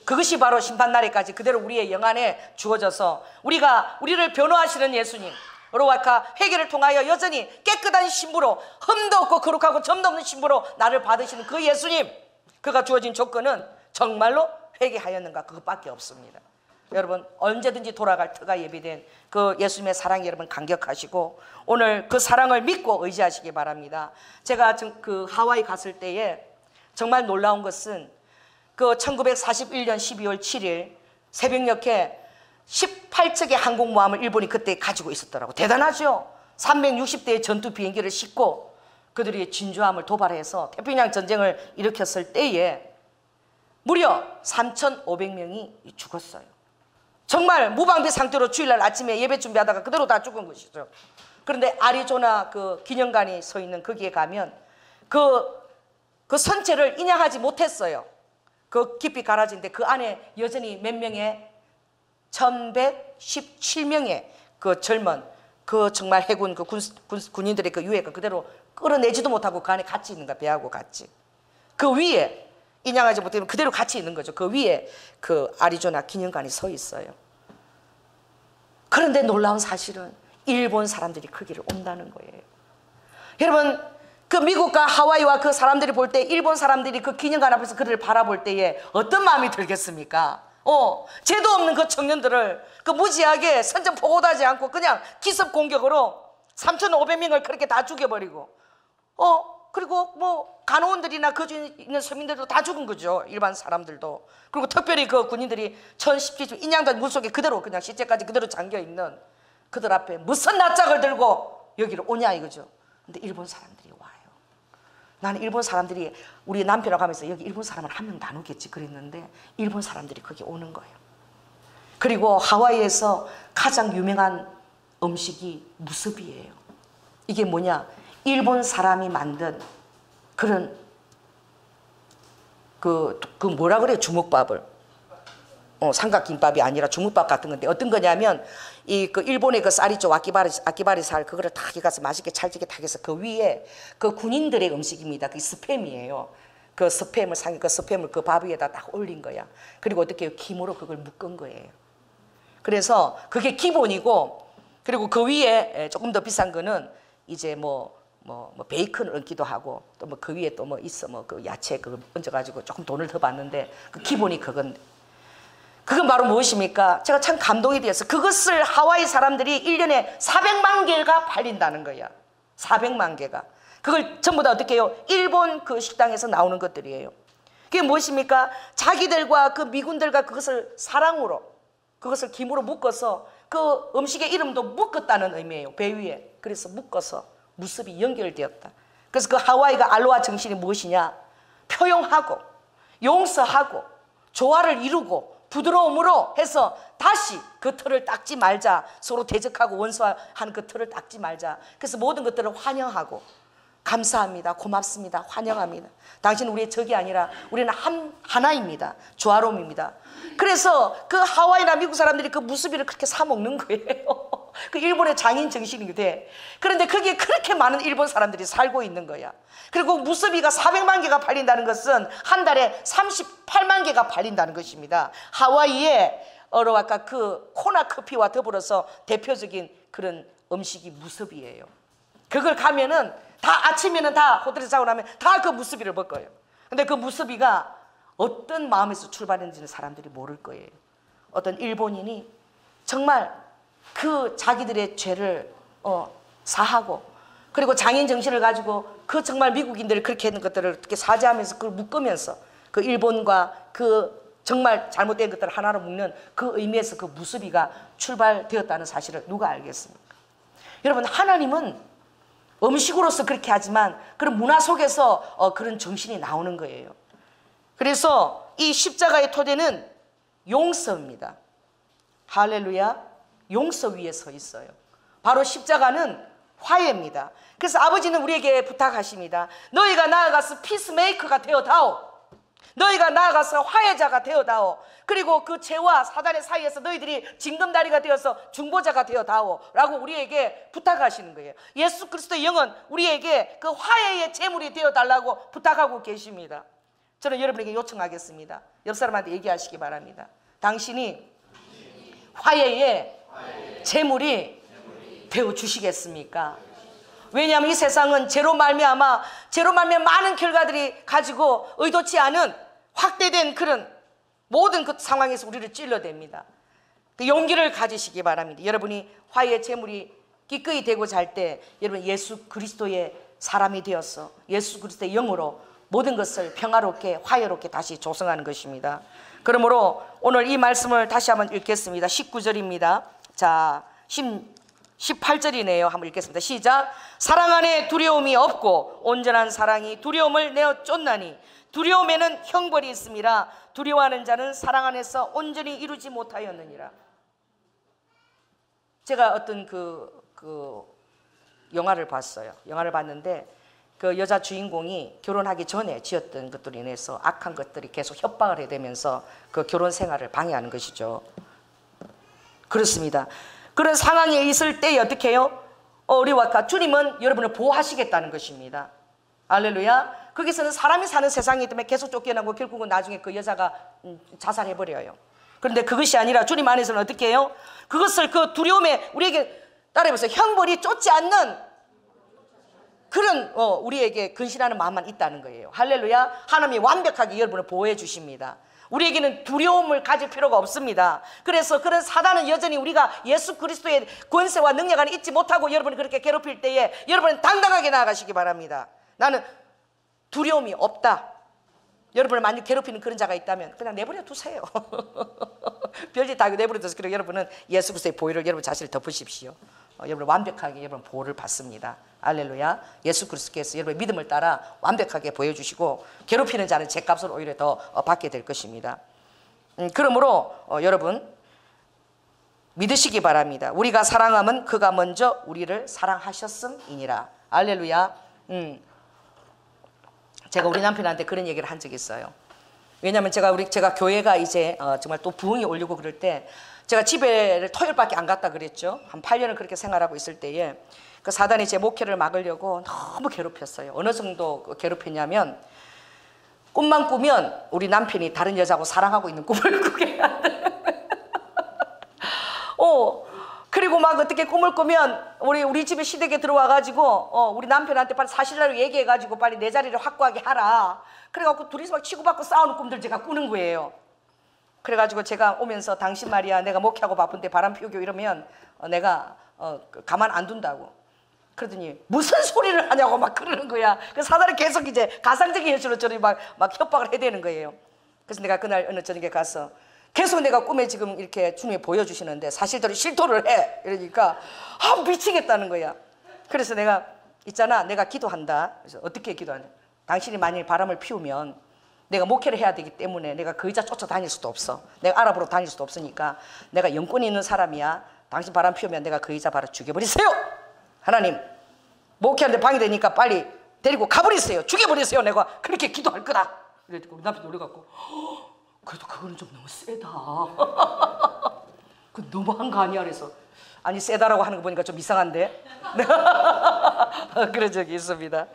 그것이 바로 심판날에까지 그대로 우리의 영 안에 주어져서 우리를 변호하시는 예수님, 로아카 회개를 통하여 여전히 깨끗한 신부로, 흠도 없고 거룩하고 점도 없는 신부로 나를 받으시는 그 예수님, 그가 주어진 조건은 정말로 회개하였는가, 그것밖에 없습니다. 여러분, 언제든지 돌아갈 터가 예비된 그 예수님의 사랑이 여러분 감격하시고 오늘 그 사랑을 믿고 의지하시기 바랍니다. 제가 그 하와이 갔을 때에 정말 놀라운 것은 그 1941년 12월 7일 새벽녘에 18척의 항공모함을 일본이 그때 가지고 있었더라고. 대단하죠. 360대의 전투 비행기를 싣고 그들이 진주함을 도발해서 태평양 전쟁을 일으켰을 때에 무려 3,500명이 죽었어요. 정말 무방비 상태로 주일날 아침에 예배 준비하다가 그대로 다 죽은 것이죠. 그런데 아리조나 그 기념관이 서 있는 거기에 가면 그 선체를 인양하지 못했어요. 그 깊이 가라진데 그 안에 여전히 몇 명의 1117명의 그 젊은 그 정말 해군 그 군인들의 그 유해가 그대로 끌어내지도 못하고 그 안에 같이 있는 거야. 배하고 같이. 그 위에 인양하지 못하면 그대로 같이 있는 거죠. 그 위에 그 아리조나 기념관이 서 있어요. 그런데 놀라운 사실은 일본 사람들이 거기를 온다는 거예요. 여러분, 그 미국과 하와이와 그 사람들이 볼 때 일본 사람들이 그 기념관 앞에서 그들을 바라볼 때에 어떤 마음이 들겠습니까? 죄도 없는 그 청년들을 그 무지하게 선전포고도 하지 않고 그냥 기습 공격으로 3,500명을 그렇게 다 죽여버리고 그리고 뭐 간호원들이나 그 중에 있는 서민들도 다 죽은 거죠. 일반 사람들도. 그리고 특별히 그 군인들이 1,017주 인양된 물속에 그대로 그냥 시체까지 그대로 잠겨있는 그들 앞에 무슨 낯짝을 들고 여기를 오냐 이거죠. 근데 일본 사람들이 와요. 나는 일본 사람들이 우리 남편하고 하면서 여기 일본 사람을 한 명 나누겠지 그랬는데 일본 사람들이 거기 오는 거예요. 그리고 하와이에서 가장 유명한 음식이 무스비예요. 이게 뭐냐? 일본 사람이 만든 그런 그 뭐라 그래요? 주먹밥을 삼각김밥이 아니라 주먹밥 같은 건데 어떤 거냐면 그 일본의 그 쌀 있죠. 아키바리 쌀 그거를 탁 해가서 맛있게 찰지게 탁 해서 그 위에 그 군인들의 음식입니다. 그게 스팸이에요. 그 스팸을 그 스팸을 그 밥 위에다 딱 올린 거야. 그리고 어떻게 김으로 그걸 묶은 거예요. 그래서 그게 기본이고 그리고 그 위에 조금 더 비싼 거는 이제 뭐 베이컨을 얹기도 하고 또 뭐 그 위에 또 뭐 있어 뭐 그 야채 그거 얹어가지고 조금 돈을 더 받는데 그 기본이 그건 바로 무엇입니까? 제가 참 감동이 되어서 그것을 하와이 사람들이 1년에 400만 개가 팔린다는 거야. 400만 개가. 그걸 전부 다 어떻게 해요? 일본 그 식당에서 나오는 것들이에요. 그게 무엇입니까? 자기들과 그 미군들과 그것을 사랑으로 그것을 김으로 묶어서 그 음식의 이름도 묶었다는 의미예요. 배 위에. 그래서 묶어서 무습이 연결되었다. 그래서 그 하와이가 알로하 정신이 무엇이냐? 표용하고 용서하고 조화를 이루고 부드러움으로 해서 다시 그 틀을 닦지 말자. 서로 대적하고 원수하는 그 틀을 닦지 말자. 그래서 모든 것들을 환영하고 감사합니다. 고맙습니다. 환영합니다. 당신은 우리의 적이 아니라 우리는 하나입니다. 조화로움입니다. 그래서 그 하와이나 미국 사람들이 그 무수비를 그렇게 사 먹는 거예요. 그 일본의 장인 정신이 돼. 그런데 거기에 그렇게 많은 일본 사람들이 살고 있는 거야. 그리고 무수비가 400만 개가 팔린다는 것은 한 달에 38만 개가 팔린다는 것입니다. 하와이의 아까 그 코나 커피와 더불어서 대표적인 그런 음식이 무수비예요. 그걸 가면은 다 아침에는 다 호텔에서 자고 나면 다 그 무수비를 먹어요. 근데 그 무수비가 어떤 마음에서 출발했는지는 사람들이 모를 거예요. 어떤 일본인이 정말 그 자기들의 죄를 사하고 그리고 장인 정신을 가지고 그 정말 미국인들이 그렇게 했는 것들을 어떻게 사죄하면서 그걸 묶으면서 그 일본과 그 정말 잘못된 것들을 하나로 묶는 그 의미에서 그 무수비가 출발되었다는 사실을 누가 알겠습니까? 여러분, 하나님은 음식으로서 그렇게 하지만 그런 문화 속에서 그런 정신이 나오는 거예요. 그래서 이 십자가의 토대는 용서입니다. 할렐루야. 용서 위에 서 있어요. 바로 십자가는 화해입니다. 그래서 아버지는 우리에게 부탁하십니다. 너희가 나아가서 피스메이커가 되어다오. 너희가 나아가서 화해자가 되어다오. 그리고 그 죄와 사단의 사이에서 너희들이 징검다리가 되어서 중보자가 되어다오 라고 우리에게 부탁하시는 거예요. 예수 그리스도의 영은 우리에게 그 화해의 제물이 되어달라고 부탁하고 계십니다. 저는 여러분에게 요청하겠습니다. 옆 사람한테 얘기하시기 바랍니다. 당신이 화해의 제물이 되어주시겠습니까? 왜냐하면 이 세상은 죄로 말미암아 많은 결과들이 가지고 의도치 않은 확대된 그런 모든 그 상황에서 우리를 찔러댑니다. 그 용기를 가지시기 바랍니다. 여러분이 화해의 제물이 기꺼이 되고자 할 때 여러분 예수 그리스도의 사람이 되어서 예수 그리스도의 영으로 모든 것을 평화롭게 화해롭게 다시 조성하는 것입니다. 그러므로 오늘 이 말씀을 다시 한번 읽겠습니다. 19절입니다. 자, 18절이네요. 한번 읽겠습니다. 시작. 사랑 안에 두려움이 없고 온전한 사랑이 두려움을 내어 쫓나니 두려움에는 형벌이 있음이라. 두려워하는 자는 사랑 안에서 온전히 이루지 못하였느니라. 제가 어떤 그 영화를 봤어요. 영화를 봤는데 그 여자 주인공이 결혼하기 전에 지었던 것들로 인해서 악한 것들이 계속 협박을 해대면서 그 결혼 생활을 방해하는 것이죠. 그렇습니다. 그런 상황에 있을 때 어떻게 해요? 우리와 아까 주님은 여러분을 보호하시겠다는 것입니다. 할렐루야. 거기서는 사람이 사는 세상이기 때문에 계속 쫓겨나고 결국은 나중에 그 여자가 자살해버려요. 그런데 그것이 아니라 주님 안에서는 어떻게 해요? 그것을 그 두려움에 우리에게 따라해보세요. 형벌이 쫓지 않는 그런 우리에게 근신하는 마음만 있다는 거예요. 할렐루야. 하나님이 완벽하게 여러분을 보호해 주십니다. 우리에게는 두려움을 가질 필요가 없습니다. 그래서 그런 사단은 여전히 우리가 예수 그리스도의 권세와 능력 안에 있지 못하고 여러분이 그렇게 괴롭힐 때에 여러분은 당당하게 나아가시기 바랍니다. 나는 두려움이 없다. 여러분을 만약 괴롭히는 그런 자가 있다면 그냥 내버려 두세요. 별짓 다 내버려 두세요. 그리고 여러분은 예수 그리스도의 보혈을 여러분 자신을 덮으십시오. 여러분 완벽하게 여러분 보호를 받습니다. 할렐루야. 예수 그리스도께서 여러분의 믿음을 따라 완벽하게 보여주시고 괴롭히는 자는 죄값을 오히려 더 받게 될 것입니다. 그러므로 여러분 믿으시기 바랍니다. 우리가 사랑하면 그가 먼저 우리를 사랑하셨음이니라. 할렐루야. 제가 우리 남편한테 그런 얘기를 한 적이 있어요. 왜냐하면 제가 교회가 이제 정말 또 부흥이 오려고 그럴 때 제가 집에를 토요일밖에 안 갔다 그랬죠. 한 8년을 그렇게 생활하고 있을 때에 그 사단이 제 목회를 막으려고 너무 괴롭혔어요. 어느 정도 괴롭혔냐면 꿈만 꾸면 우리 남편이 다른 여자하고 사랑하고 있는 꿈을 꾸게 해야 돼. 그리고 막 어떻게 꿈을 꾸면 우리 집에 시댁에 들어와가지고 우리 남편한테 빨리 사실대로 얘기해가지고 빨리 내 자리를 확보하게 하라. 그래갖고 둘이서 막 치고받고 싸우는 꿈들 제가 꾸는 거예요. 그래가지고 제가 오면서 당신 말이야 내가 목회하고 바쁜데 바람 피우고 이러면 내가 가만 안 둔다고. 그러더니 무슨 소리를 하냐고 막 그러는 거야. 그 사단이 계속 이제 가상적인 현실로 저를 막 협박을 해대는 거예요. 그래서 내가 그날 어느 저녁에 가서 계속 내가 꿈에 지금 이렇게 주님이 보여주시는데 사실대로 실토를 해. 이러니까 미치겠다는 거야. 그래서 내가 있잖아 내가 기도한다. 그래서 어떻게 기도하냐. 당신이 만일 바람을 피우면 내가 목회를 해야 되기 때문에 내가 그 여자 쫓아다닐 수도 없어. 내가 알아보러 다닐 수도 없으니까 내가 영권이 있는 사람이야. 당신 바람 피우면 내가 그 여자 바로 죽여버리세요. 하나님 목회하는데 방해되니까 빨리 데리고 가버리세요. 죽여버리세요. 내가 그렇게 기도할 거다. 그래서 우리 남편이 놀래갖고 그래도 그거는 좀 너무 세다. 그 너무한 거 아니야? 그래서 아니 세다라고 하는 거 보니까 좀 이상한데. 그런 적이 있습니다.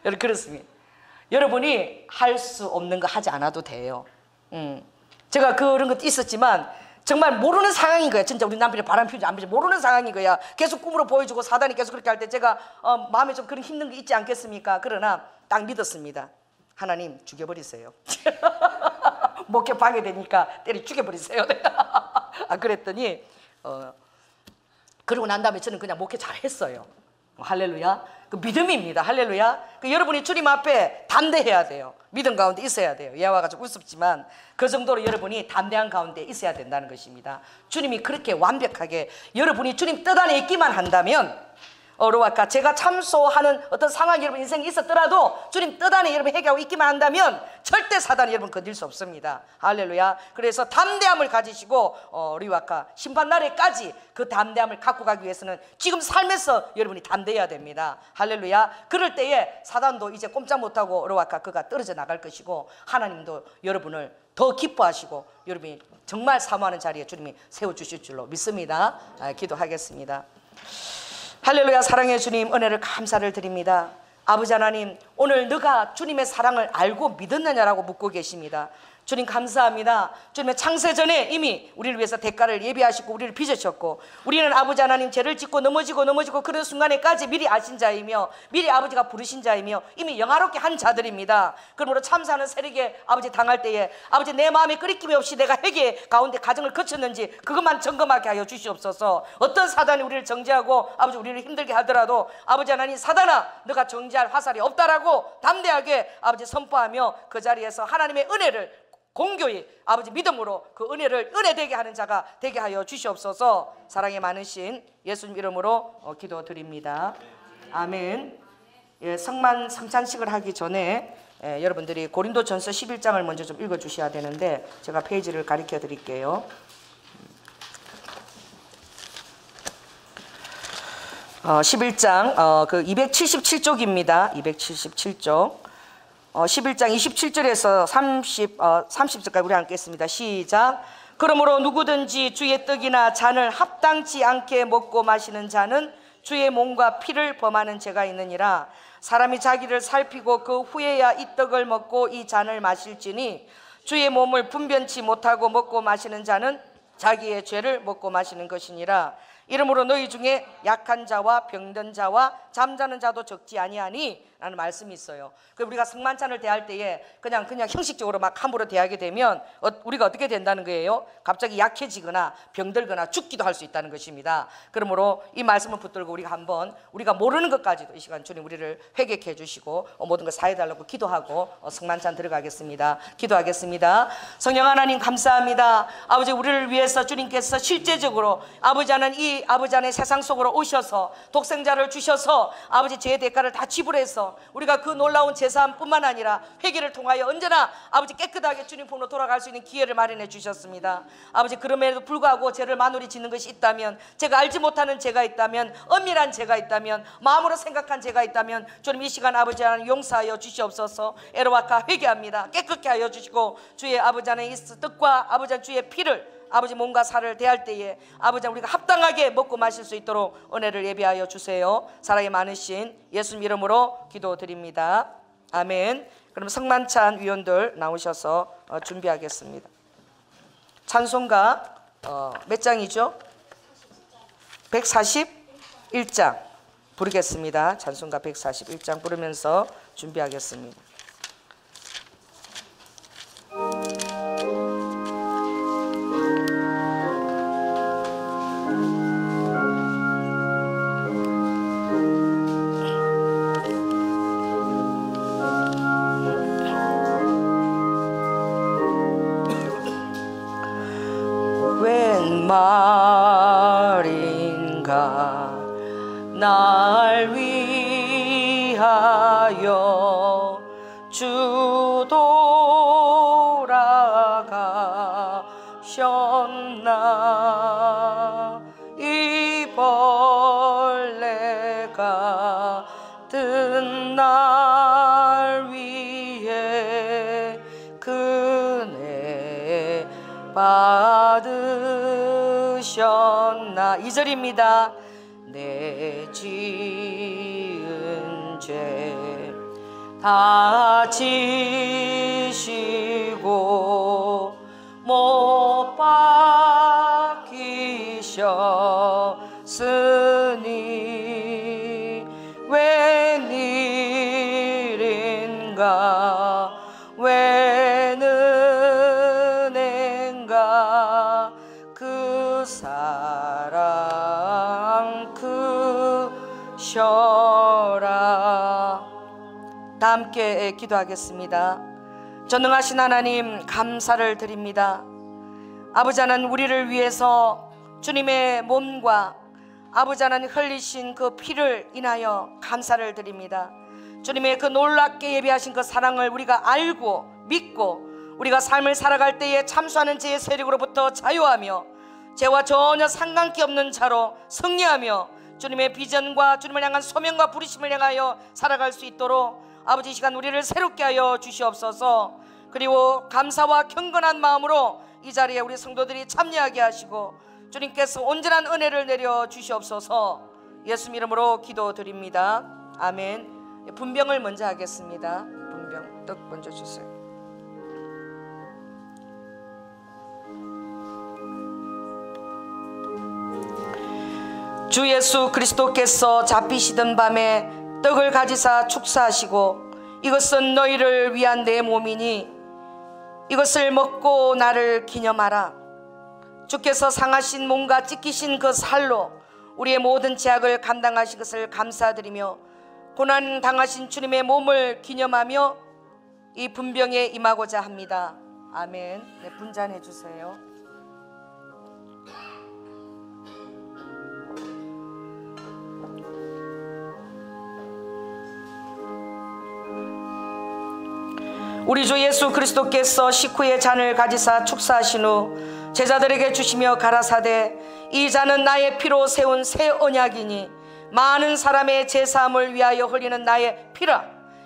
여러분 그렇습니다. 여러분이 할 수 없는 거 하지 않아도 돼요. 제가 그런 것도 있었지만 정말 모르는 상황인 거야. 진짜 우리 남편이 바람 피우지 안 피우지 모르는 상황인 거야. 계속 꿈으로 보여주고 사단이 계속 그렇게 할 때 제가 마음에 좀 그런 힘든 게 있지 않겠습니까? 그러나 딱 믿었습니다. 하나님 죽여버리세요. 목회 방해되니까 때려 죽여버리세요. 그랬더니 그러고 난 다음에 저는 그냥 목회 잘했어요. 할렐루야. 그 믿음입니다. 할렐루야. 그 여러분이 주님 앞에 담대해야 돼요. 믿음 가운데 있어야 돼요. 예화가 좀 우습지만 그 정도로 여러분이 담대한 가운데 있어야 된다는 것입니다. 주님이 그렇게 완벽하게 여러분이 주님 뜻 안에 있기만 한다면 아까 제가 참소하는 어떤 상황이 여러분 인생에 있었더라도 주님 뜻 안에 여러분 해결하고 있기만 한다면 절대 사단이 여러분 건들 수 없습니다. 할렐루야. 그래서 담대함을 가지시고 우리와 아까 심판날에까지 그 담대함을 갖고 가기 위해서는 지금 삶에서 여러분이 담대해야 됩니다. 할렐루야. 그럴 때에 사단도 이제 꼼짝 못하고 우리와 아까 그가 떨어져 나갈 것이고 하나님도 여러분을 더 기뻐하시고 여러분이 정말 사모하는 자리에 주님이 세워주실 줄로 믿습니다. 기도하겠습니다. 할렐루야. 사랑의 주님 은혜를 감사를 드립니다. 아버지 하나님 오늘 너가 주님의 사랑을 알고 믿었느냐라고 묻고 계십니다. 주님 감사합니다. 주님의 창세전에 이미 우리를 위해서 대가를 예비하시고 우리를 빚으셨고 우리는 아버지 하나님 죄를 짓고 넘어지고 그런 순간에까지 미리 아신 자이며 미리 아버지가 부르신 자이며 이미 영화롭게 한 자들입니다. 그러므로 참사하는 세력에 아버지 당할 때에 아버지 내 마음에 끄리낌이 없이 내가 회개 가운데 가정을 거쳤는지 그것만 점검하게 하여 주시옵소서. 어떤 사단이 우리를 정죄하고 아버지 우리를 힘들게 하더라도 아버지 하나님 사단아 너가 정죄할 화살이 없다라고 강하고 담대하게 아버지 선포하며 그 자리에서 하나님의 은혜를 공교히 아버지 믿음으로 그 은혜를 은혜되게 하는 자가 되게 하여 주시옵소서. 사랑이 많으신 예수님 이름으로 기도드립니다. 아멘. 예, 성만 성찬식을 하기 전에 여러분들이 고린도전서 11장을 먼저 좀 읽어 주셔야 되는데 제가 페이지를 가르쳐 드릴게요. 11장 그 277쪽입니다. 277쪽 11장 27절에서 30절까지 우리 함께 했습니다. 시작. 그러므로 누구든지 주의 떡이나 잔을 합당치 않게 먹고 마시는 자는 주의 몸과 피를 범하는 죄가 있느니라. 사람이 자기를 살피고 그 후에야 이 떡을 먹고 이 잔을 마실지니 주의 몸을 분변치 못하고 먹고 마시는 자는 자기의 죄를 먹고 마시는 것이니라. 이러므로 너희 중에 약한 자와 병든 자와 잠자는 자도 적지 아니하니 라는 말씀이 있어요. 우리가 성만찬을 대할 때에 그냥 형식적으로 막 함부로 대하게 되면 우리가 어떻게 된다는 거예요? 갑자기 약해지거나 병들거나 죽기도 할 수 있다는 것입니다. 그러므로 이 말씀을 붙들고 우리가 한번 우리가 모르는 것까지도 이 시간 주님 우리를 회개케 해주시고 모든 것 사해달라고 기도하고 성만찬 들어가겠습니다. 기도하겠습니다. 성령 하나님 감사합니다. 아버지 우리를 위해서 주님께서 실제적으로 아버지 안에 세상 속으로 오셔서 독생자를 주셔서 아버지 죄의 대가를 다 지불해서 우리가 그 놀라운 제사함뿐만 아니라 회개를 통하여 언제나 아버지 깨끗하게 주님 품으로 돌아갈 수 있는 기회를 마련해 주셨습니다. 아버지 그럼에도 불구하고 죄를 마누리 짓는 것이 있다면, 제가 알지 못하는 죄가 있다면, 엄밀한 죄가 있다면, 마음으로 생각한 죄가 있다면 주님 이 시간 아버지 하나님 용서하여 주시옵소서. 에로와카 회개합니다. 깨끗게 하여 주시고 주의 아버지 하나님 이 뜻과 아버지 하나님 주의 피를 아버지 몸과 살을 대할 때에 아버지 우리가 합당하게 먹고 마실 수 있도록 은혜를 예비하여 주세요. 사랑이 많으신 예수님 이름으로 기도드립니다. 아멘. 그럼 성만찬 위원들 나오셔서 준비하겠습니다. 찬송가 몇 장이죠? 141장 부르겠습니다. 찬송가 141장 부르면서 준비하겠습니다. 말인가 날 위하여 주 돌아가셨나. 이 벌레가 든 날 위해 그네 받으셨나. 2절입니다. 내 지은 죄 다 지시고 못 박히셨으니 웬일인가 웬은혜인가 그 사랑 크셔라. 다 함께 기도하겠습니다. 전능하신 하나님 감사를 드립니다. 아버지 하나님 우리를 위해서 주님의 몸과 아버지 하나님 흘리신 그 피를 인하여 감사를 드립니다. 주님의 그 놀랍게 예비하신 그 사랑을 우리가 알고 믿고 우리가 삶을 살아갈 때에 참수하는 죄의 세력으로부터 자유하며 죄와 전혀 상관기 없는 자로 승리하며 주님의 비전과 주님을 향한 소명과 부르심을 향하여 살아갈 수 있도록 아버지 이 시간 우리를 새롭게 하여 주시옵소서. 그리고 감사와 경건한 마음으로 이 자리에 우리 성도들이 참여하게 하시고 주님께서 온전한 은혜를 내려 주시옵소서. 예수님 이름으로 기도드립니다. 아멘. 분병을 먼저 하겠습니다. 분병 떡 먼저 주세요. 주 예수 그리스도께서 잡히시던 밤에 떡을 가지사 축사하시고 이것은 너희를 위한 내 몸이니 이것을 먹고 나를 기념하라. 주께서 상하신 몸과 찢기신 그 살로 우리의 모든 죄악을 감당하신 것을 감사드리며 고난 당하신 주님의 몸을 기념하며 이 분병에 임하고자 합니다. 아멘. 네, 분잔해 주세요. 우리 주 예수 그리스도께서 식후에 잔을 가지사 축사하신 후 제자들에게 주시며 가라사대, 이 잔은 나의 피로 세운 새 언약이니 많은 사람의 제사함을 위하여 흘리는 나의 피라.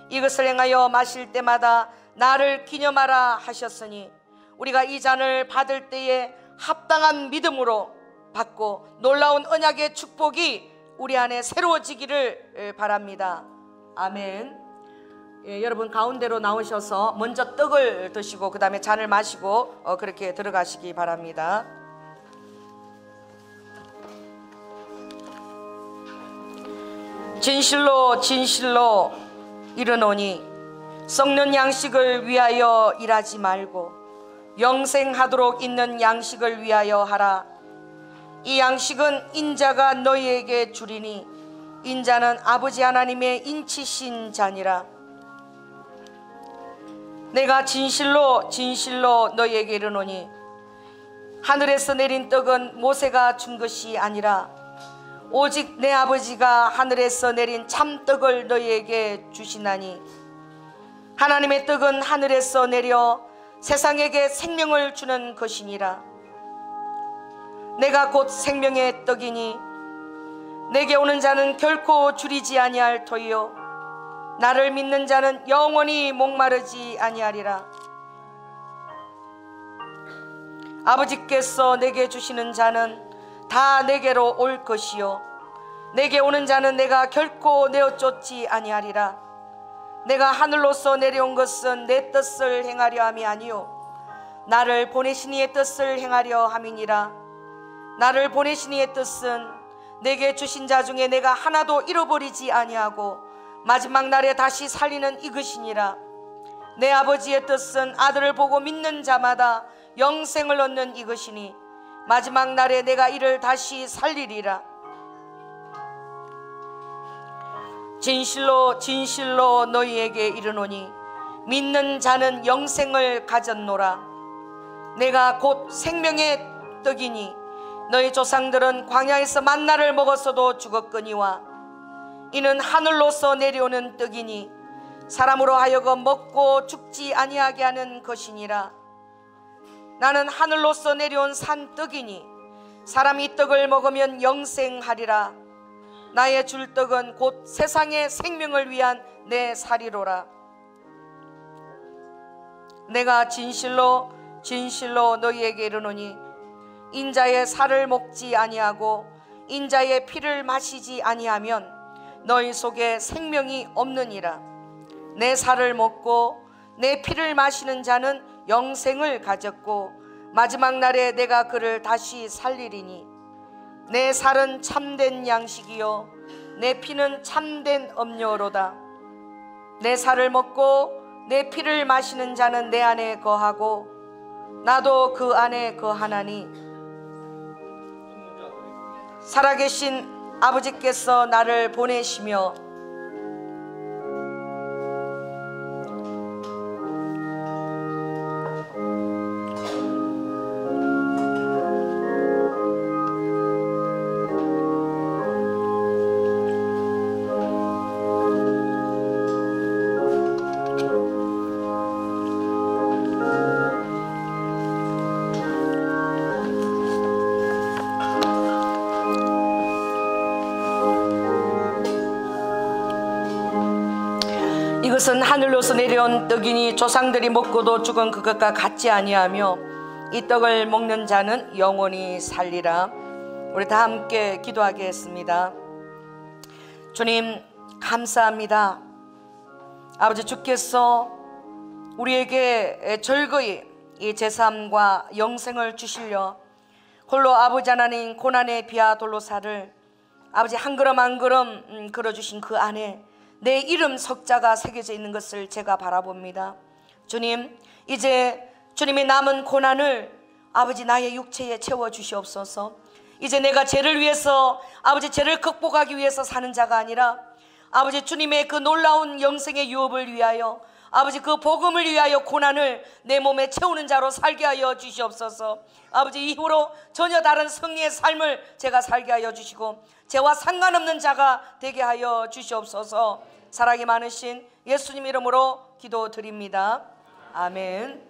이것을 행하여 마실 때마다 나를 기념하라 하셨으니, 우리가 이 잔을 받을 때에 합당한 믿음으로 받고 놀라운 언약의 축복이 우리 안에 새로워지기를 바랍니다. 아멘. 예, 여러분 가운데로 나오셔서 먼저 떡을 드시고 그 다음에 잔을 마시고 그렇게 들어가시기 바랍니다. 진실로 진실로 이르노니 썩는 양식을 위하여 일하지 말고 영생하도록 있는 양식을 위하여 하라. 이 양식은 인자가 너희에게 주리니 인자는 아버지 하나님의 인치신 잔이라. 내가 진실로 진실로 너희에게 이르노니 하늘에서 내린 떡은 모세가 준 것이 아니라 오직 내 아버지가 하늘에서 내린 참떡을 너희에게 주시나니, 하나님의 떡은 하늘에서 내려 세상에게 생명을 주는 것이니라. 내가 곧 생명의 떡이니 내게 오는 자는 결코 줄이지 아니할 터이요 나를 믿는 자는 영원히 목마르지 아니하리라. 아버지께서 내게 주시는 자는 다 내게로 올 것이요 내게 오는 자는 내가 결코 내어 쫓지 아니하리라. 내가 하늘로서 내려온 것은 내 뜻을 행하려 함이 아니요 나를 보내신 이의 뜻을 행하려 함이니라. 나를 보내신 이의 뜻은 내게 주신 자 중에 내가 하나도 잃어버리지 아니하고 마지막 날에 다시 살리는 이것이니라. 내 아버지의 뜻은 아들을 보고 믿는 자마다 영생을 얻는 이것이니 마지막 날에 내가 이를 다시 살리리라. 진실로 진실로 너희에게 이르노니 믿는 자는 영생을 가졌노라. 내가 곧 생명의 떡이니 너희 조상들은 광야에서 만나를 먹었어도 죽었거니와 이는 하늘로서 내려오는 떡이니 사람으로 하여금 먹고 죽지 아니하게 하는 것이니라. 나는 하늘로서 내려온 산떡이니 사람이 이 떡을 먹으면 영생하리라. 나의 줄 떡은 곧 세상의 생명을 위한 내 살이로라. 내가 진실로 진실로 너희에게 이르노니 인자의 살을 먹지 아니하고 인자의 피를 마시지 아니하면 너희 속에 생명이 없느니라. 내 살을 먹고 내 피를 마시는 자는 영생을 가졌고 마지막 날에 내가 그를 다시 살리리니 내 살은 참된 양식이요 내 피는 참된 음료로다. 내 살을 먹고 내 피를 마시는 자는 내 안에 거하고 나도 그 안에 거하나니 살아계신 아버지께서 나를 보내시며 이것은 하늘로서 내려온 떡이니 조상들이 먹고도 죽은 그것과 같지 아니하며 이 떡을 먹는 자는 영원히 살리라. 우리 다 함께 기도하겠습니다. 주님 감사합니다. 아버지 주께서 우리에게 절거히 이 제사함과 영생을 주시려 홀로 아버지 하나님 고난의 비와 돌로사를 아버지 한 걸음 한 걸음 걸어주신 그 안에 내 이름 석자가 새겨져 있는 것을 제가 바라봅니다. 주님 이제 주님의 남은 고난을 아버지 나의 육체에 채워주시옵소서. 이제 내가 죄를 위해서 아버지 죄를 극복하기 위해서 사는 자가 아니라 아버지 주님의 그 놀라운 영생의 유업을 위하여 아버지 그 복음을 위하여 고난을 내 몸에 채우는 자로 살게 하여 주시옵소서. 아버지 이후로 전혀 다른 승리의 삶을 제가 살게 하여 주시고 저와 상관없는 자가 되게 하여 주시옵소서. 사랑이 많으신 예수님 이름으로 기도드립니다. 아멘.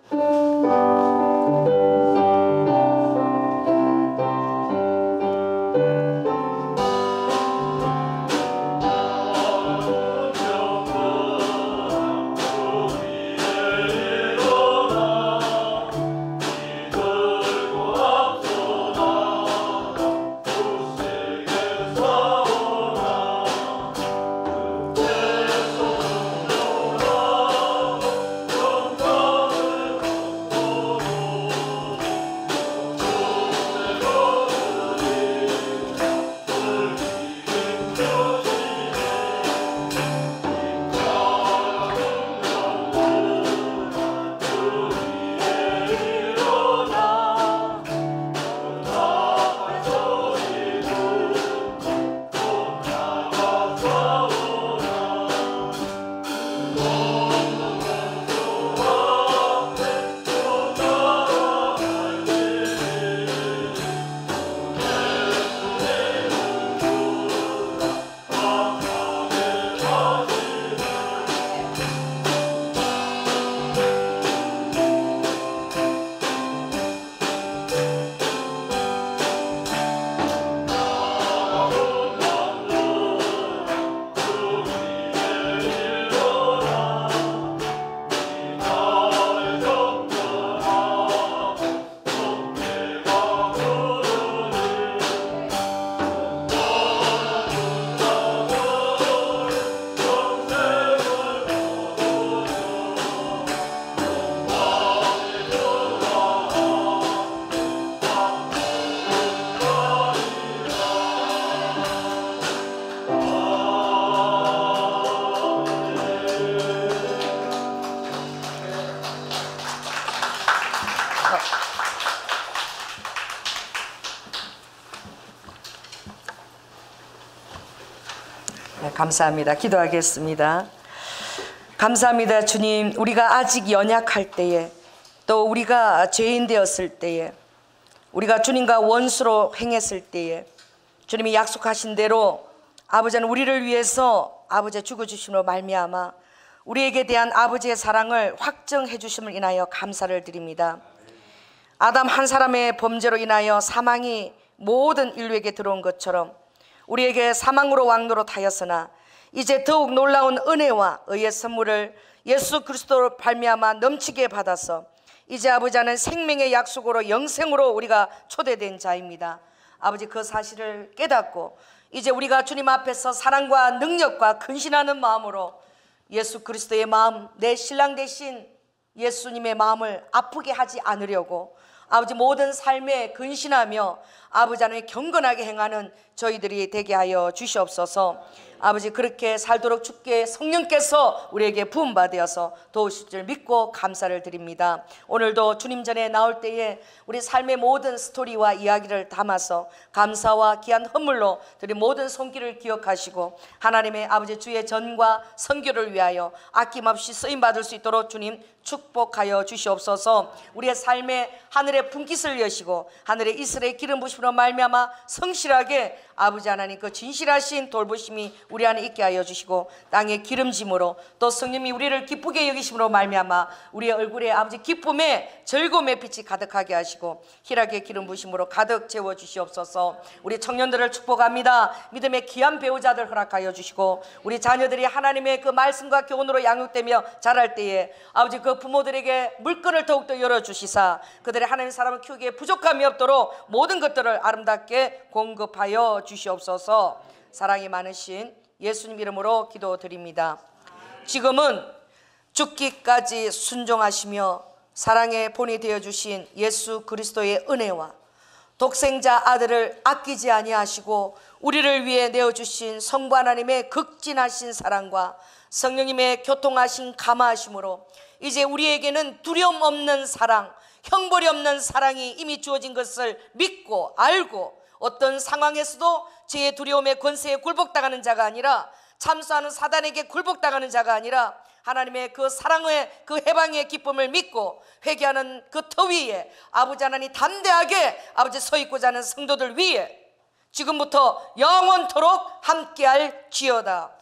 네, 감사합니다. 기도하겠습니다. 감사합니다. 주님, 우리가 아직 연약할 때에 또 우리가 죄인 되었을 때에 우리가 주님과 원수로 행했을 때에 주님이 약속하신 대로 아버지는 우리를 위해서 아버지의 죽어주심으로 말미암아 우리에게 대한 아버지의 사랑을 확정해 주심을 인하여 감사를 드립니다. 아담 한 사람의 범죄로 인하여 사망이 모든 인류에게 들어온 것처럼 우리에게 사망으로 왕노릇하였으나 이제 더욱 놀라운 은혜와 의의 선물을 예수 그리스도로 발미암아 넘치게 받아서 이제 아버지는 생명의 약속으로 영생으로 우리가 초대된 자입니다. 아버지 그 사실을 깨닫고 이제 우리가 주님 앞에서 사랑과 능력과 근신하는 마음으로 예수 그리스도의 마음, 내 신랑 되신 예수님의 마음을 아프게 하지 않으려고 아버지 모든 삶에 근신하며 아버지 하나님 경건하게 행하는 저희들이 되게 하여 주시옵소서. 아버지 그렇게 살도록 주께 성령께서 우리에게 부음받으어서 도우실 줄 믿고 감사를 드립니다. 오늘도 주님 전에 나올 때에 우리 삶의 모든 스토리와 이야기를 담아서 감사와 귀한 헌물로 드린 모든 손길을 기억하시고 하나님의 아버지 주의 전과 선교를 위하여 아낌없이 쓰임받을 수 있도록 주님 축복하여 주시옵소서. 우리의 삶에 하늘의 분깃을 여시고 하늘의 이슬의 기름 부심으로 말미암아 성실하게 아버지 하나님 그 진실하신 돌보심이 우리 안에 있게 하여 주시고 땅의 기름짐으로 또 성령이 우리를 기쁘게 여기심으로 말미암아 우리의 얼굴에 아버지 기쁨의 즐거움의 빛이 가득하게 하시고 희락의 기름 부심으로 가득 채워 주시옵소서. 우리 청년들을 축복합니다. 믿음의 귀한 배우자들 허락하여 주시고 우리 자녀들이 하나님의 그 말씀과 교훈으로 양육되며 자랄 때에 아버지 그 부모들에게 물건을 더욱더 열어주시사 그들의 하나님 사람을 키우기에 부족함이 없도록 모든 것들을 아름답게 공급하여 주시옵소서. 사랑이 많으신 예수님 이름으로 기도드립니다. 지금은 죽기까지 순종하시며 사랑의 본이 되어주신 예수 그리스도의 은혜와 독생자 아들을 아끼지 아니하시고 우리를 위해 내어주신 성부 하나님의 극진하신 사랑과 성령님의 교통하신 감화하심으로 이제 우리에게는 두려움 없는 사랑, 형벌이 없는 사랑이 이미 주어진 것을 믿고 알고 어떤 상황에서도 죄의 두려움의 권세에 굴복당하는 자가 아니라 참수하는 사단에게 굴복당하는 자가 아니라 하나님의 그 사랑의 그 해방의 기쁨을 믿고 회개하는 그 터 위에 아버지 하나님 담대하게 아버지 서 있고자 하는 성도들 위에 지금부터 영원토록 함께할 지어다.